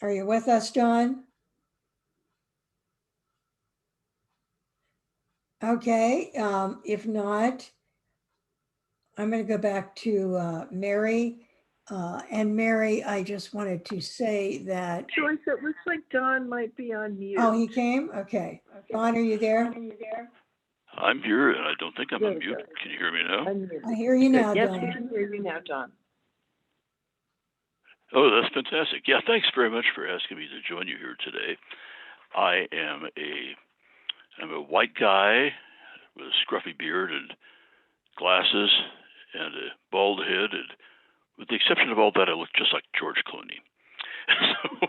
Are you with us, Dawn? Okay, if not, I'm going to go back to Mary. And Mary, I just wanted to say that. Joyce, it looks like Don might be on mute. Oh, he came? Okay. Don, are you there? I'm here, and I don't think I'm on mute. Can you hear me now? I hear you now, Yes, Don. we can hear you now, Don. Oh, that's fantastic. Yeah, thanks very much for asking me to join you here today. I am I'm a white guy with a scruffy beard and glasses and a bald head, and with the exception of all that, I look just like George Clooney. So,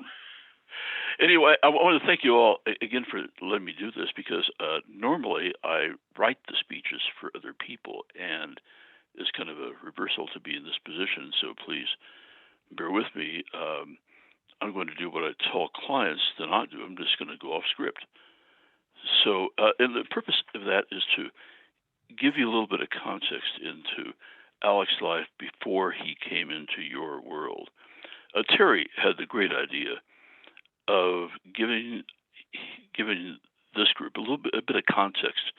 anyway, I want to thank you all again for letting me do this, because normally I write the speeches for other people, and it's kind of a reversal to be in this position. So please bear with me. I'm going to do what I tell clients to not do. I'm just going to go off script. So, and the purpose of that is to give you a little bit of context into Alec's life before he came into your world. Terry had the great idea of giving this group a bit of context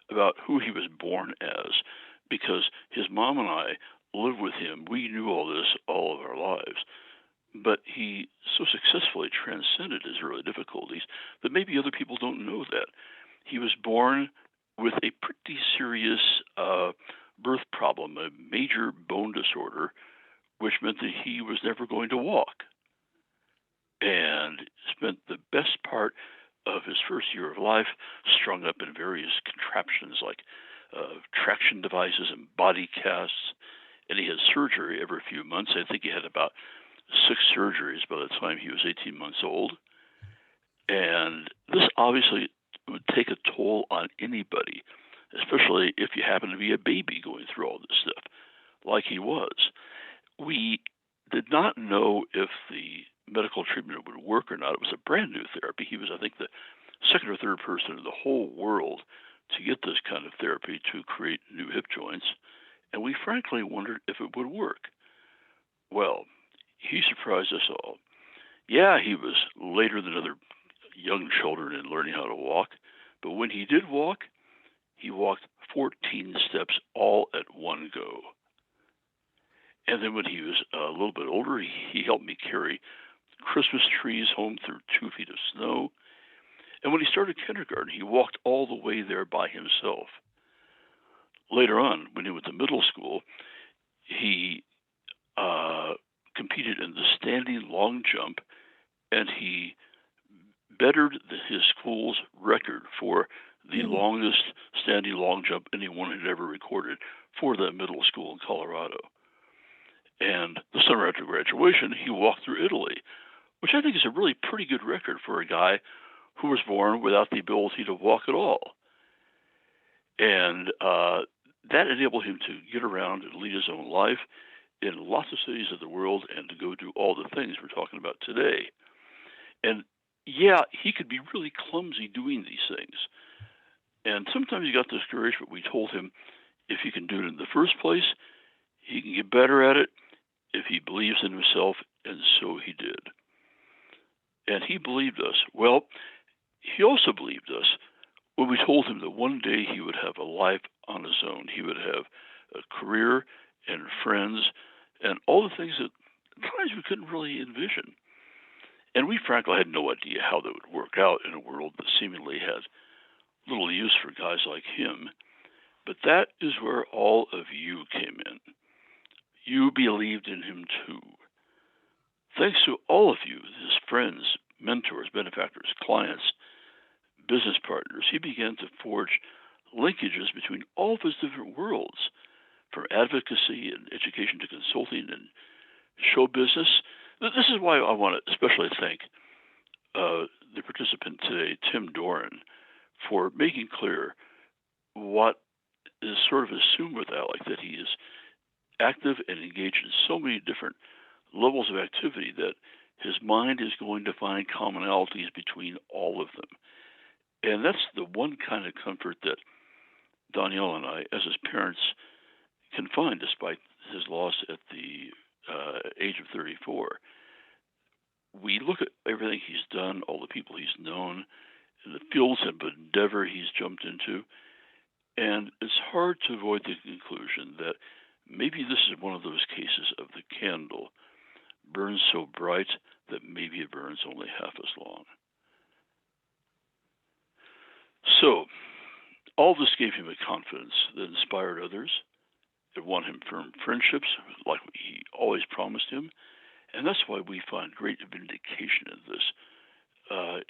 about who he was born as, because his mom and I lived with him. We knew all this all of our lives, but he so successfully transcended his early difficulties that maybe other people don't know that. He was born with a pretty serious birth problem, a major bone disorder, which meant that he was never going to walk, and spent the best part of his first year of life strung up in various contraptions like traction devices and body casts, and he had surgery every few months. I think he had about 6 surgeries by the time he was 18 months old. And this obviously would take a toll on anybody, especially if you happen to be a baby going through all this stuff, like he was. We did not know if the medical treatment would work or not. It was a brand new therapy. He was, I think, the second or third person in the whole world to get this kind of therapy to create new hip joints. And we frankly wondered if it would work. Well, he surprised us all. Yeah, he was later than other young children in learning how to walk, but when he did walk, he walked 14 steps all at one go. And then when he was a little bit older, he helped me carry Christmas trees home through 2 feet of snow. And when he started kindergarten, he walked all the way there by himself. Later on, when he went to middle school, he competed in the standing long jump, and he bettered his school's record for the longest standing long jump anyone had ever recorded for that middle school in Colorado. And the summer after graduation, he walked through Italy, which I think is a really pretty good record for a guy who was born without the ability to walk at all. And that enabled him to get around and lead his own life. in lots of cities of the world and to go do all the things we're talking about today. And yeah, he could be really clumsy doing these things. And sometimes he got discouraged, but we told him if he can do it in the first place, he can get better at it if he believes in himself, and so he did. And he believed us. Well, he also believed us when we told him that one day he would have a life on his own. He would have a career and friends and all the things that at times we couldn't really envision. And we frankly had no idea how that would work out in a world that seemingly had little use for guys like him. But that is where all of you came in. You believed in him too. Thanks to all of you, his friends, mentors, benefactors, clients, business partners, he began to forge linkages between all of his different worlds, from advocacy and education to consulting and show business. This is why I want to especially thank the participant today, Tim Doran, for making clear what is sort of assumed with Alec, that he is active and engaged in so many different levels of activity that his mind is going to find commonalities between all of them. And that's the one kind of comfort that Danielle and I, as his parents, can find despite his loss at the age of 34. We look at everything he's done, all the people he's known, the fields of endeavor he's jumped into, and it's hard to avoid the conclusion that maybe this is one of those cases of the candle burns so bright that maybe it burns only half as long. So, all this gave him a confidence that inspired others. It won him firm friendships, like he always promised him, and that's why we find great vindication in this.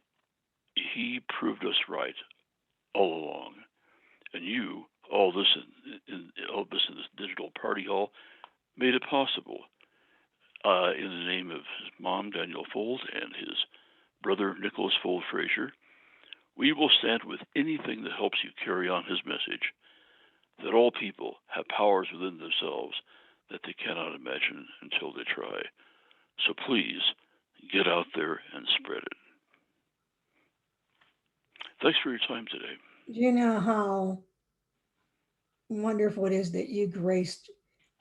He proved us right all along, and you, all this in this digital party hall, made it possible. In the name of his mom, Danielle Fold, and his brother, Nicholas Fold Frazier, we will stand with anything that helps you carry on his message, that all people have powers within themselves that they cannot imagine until they try. So please, get out there and spread it. Thanks for your time today. You know how wonderful it is that you graced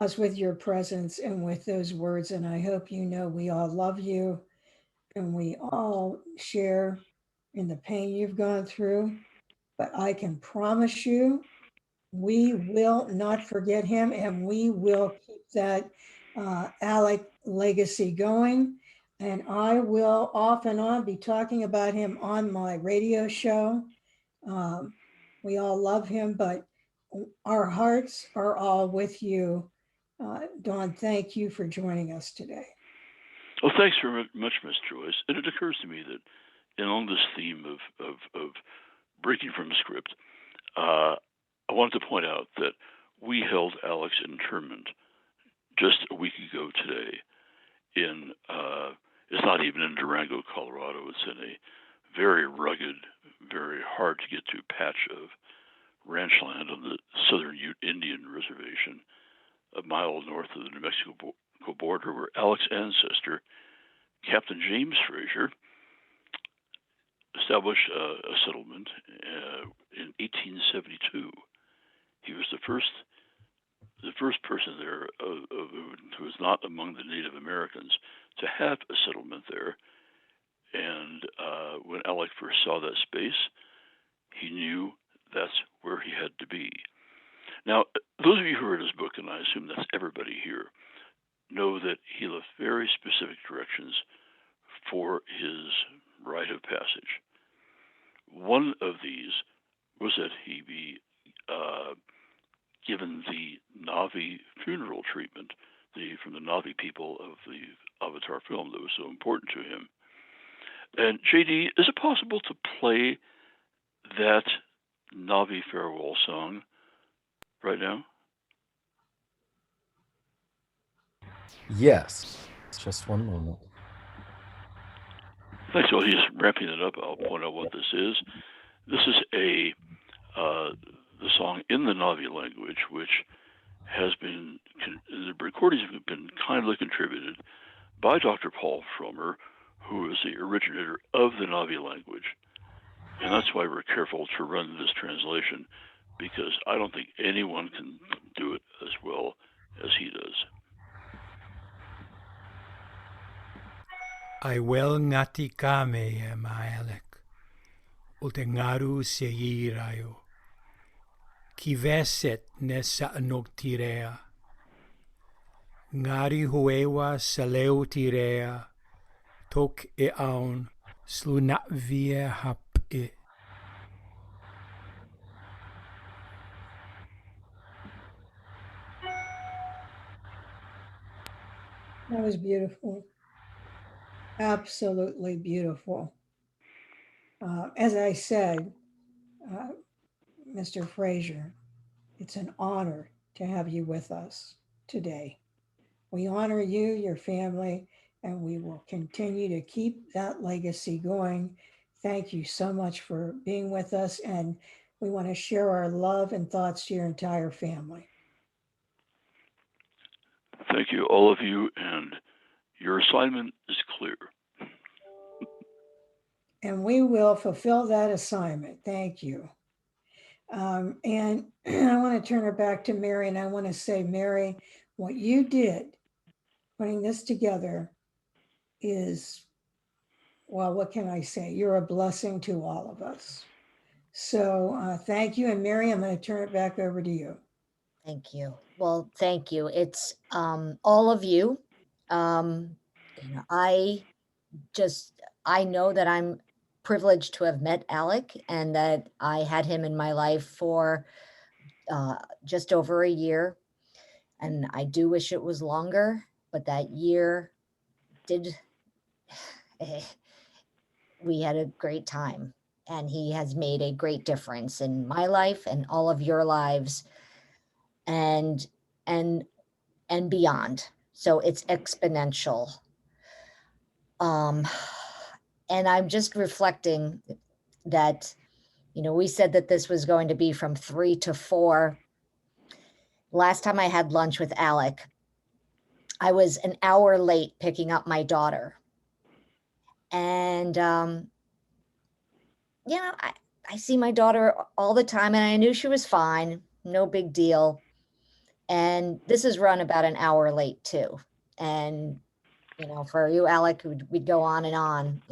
us with your presence and with those words. And I hope you know we all love you and we all share in the pain you've gone through. But I can promise you, we will not forget him and we will keep that Alec legacy going. And I will off and on be talking about him on my radio show. We all love him, but our hearts are all with you. Dawn, thank you for joining us today. Well, thanks very much, Ms. Joyce. And it occurs to me that along this theme of breaking from script, I wanted to point out that we held Alec's interment just a week ago today in, it's not even in Durango, Colorado. It's in a very rugged, very hard to get to patch of ranch land on the southern Ute Indian Reservation, a mile north of the New Mexico border, where Alec's ancestor, Captain James Frazier, established a settlement in 1872. He was the first person there who was not among the Native Americans to have a settlement there. And when Alec first saw that space, he knew that's where he had to be. Now, those of you who read his book, and I assume that's everybody here, know that he left very specific directions for his rite of passage. One of these was that he be given the Na'vi funeral treatment from the Na'vi people of the Avatar film that was so important to him. And JD, is it possible to play that Na'vi farewell song right now? Yes. Just one moment. Thanks. So he's wrapping it up. I'll point out what this is. This is the song in the Na'vi language, which has been, the recordings have been kindly contributed by Dr. Paul Frommer, who is the originator of the Navi language. And that's why we're careful to run this translation, because I don't think anyone can do it as well as he does. Aiwel ngati kame e Alec, o te ngaru se irayo. Ki veset ne sa anok tirea. Ngari huewa sa leo tirea, tok e aun, slu na vie hap e. That was beautiful. Absolutely beautiful. As I said, Mr. Frazier, it's an honor to have you with us today. We honor you, your family, and we will continue to keep that legacy going. Thank you so much for being with us, and we want to share our love and thoughts to your entire family. Thank you, all of you, and your assignment is clear. And we will fulfill that assignment. Thank you. And I want to turn it back to Mary, and I want to say, Mary, what you did putting this together is, well, what can I say? You're a blessing to all of us. So thank you. And Mary, I'm going to turn it back over to you. Thank you. Well, thank you. It's all of you. I know that I'm privileged to have met Alec and that I had him in my life for just over a year. And I do wish it was longer, but that year we had a great time, and he has made a great difference in my life and all of your lives and beyond. So it's exponential. And I'm just reflecting that, we said that this was going to be from 3 to 4. Last time I had lunch with Alec, I was an hour late picking up my daughter. And, I see my daughter all the time, and I knew she was fine, no big deal. And this is run about an hour late too. And, for you, Alec, we'd go on and on,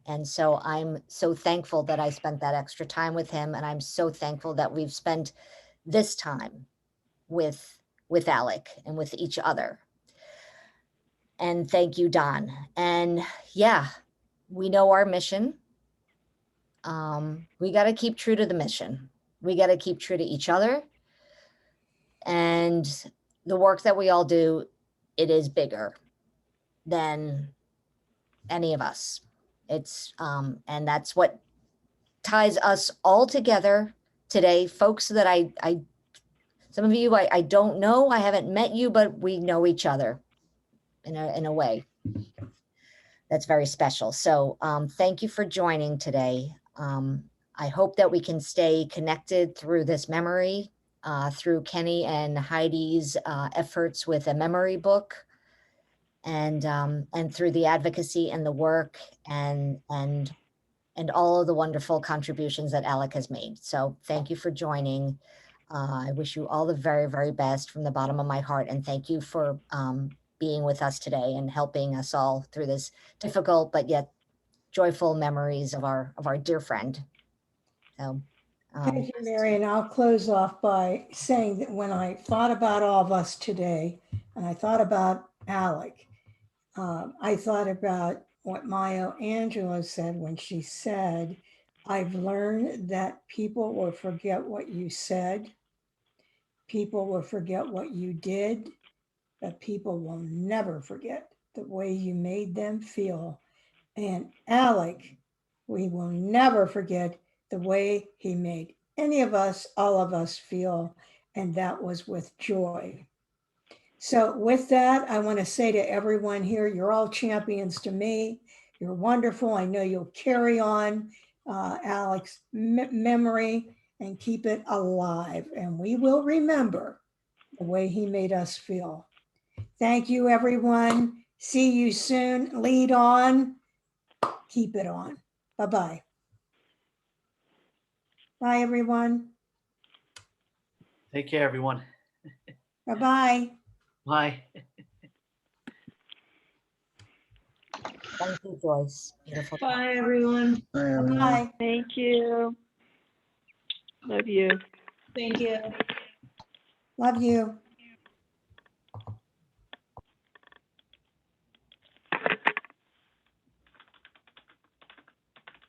and so I'm so thankful that I spent that extra time with him. And I'm so thankful that we've spent this time with Alec and with each other. And thank you, Don. And yeah, we know our mission. We got to keep true to the mission. We got to keep true to each other. And the work that we all do, it is bigger than any of us. It's, and that's what ties us all together today, folks that some of you, I don't know, I haven't met you, but we know each other in a way that's very special. So thank you for joining today. I hope that we can stay connected through this memory, through Kenny and Heidi's efforts with a memory book, and through the advocacy and the work and all of the wonderful contributions that Alec has made. So thank you for joining. I wish you all the very, very best from the bottom of my heart. And thank you for being with us today and helping us all through this difficult but yet joyful memories of our dear friend. So thank you, Mary. And I'll close off by saying that when I thought about all of us today, and I thought about Alec, I thought about what Maya Angelou said when she said, I've learned that people will forget what you said, people will forget what you did, but people will never forget the way you made them feel. And Alec, we will never forget the way he made any of us, all of us feel, and that was with joy. So with that, I want to say to everyone here, you're all champions to me. You're wonderful. I know you'll carry on Alec's memory and keep it alive. And we will remember the way he made us feel. Thank you, everyone. See you soon. Lead on. Keep it on. Bye-bye. Bye, everyone. Take care, everyone. Bye-bye. Bye. Thank you, Joyce. Beautiful. Bye, everyone. Bye. Thank you. Love you. Thank you. Love you.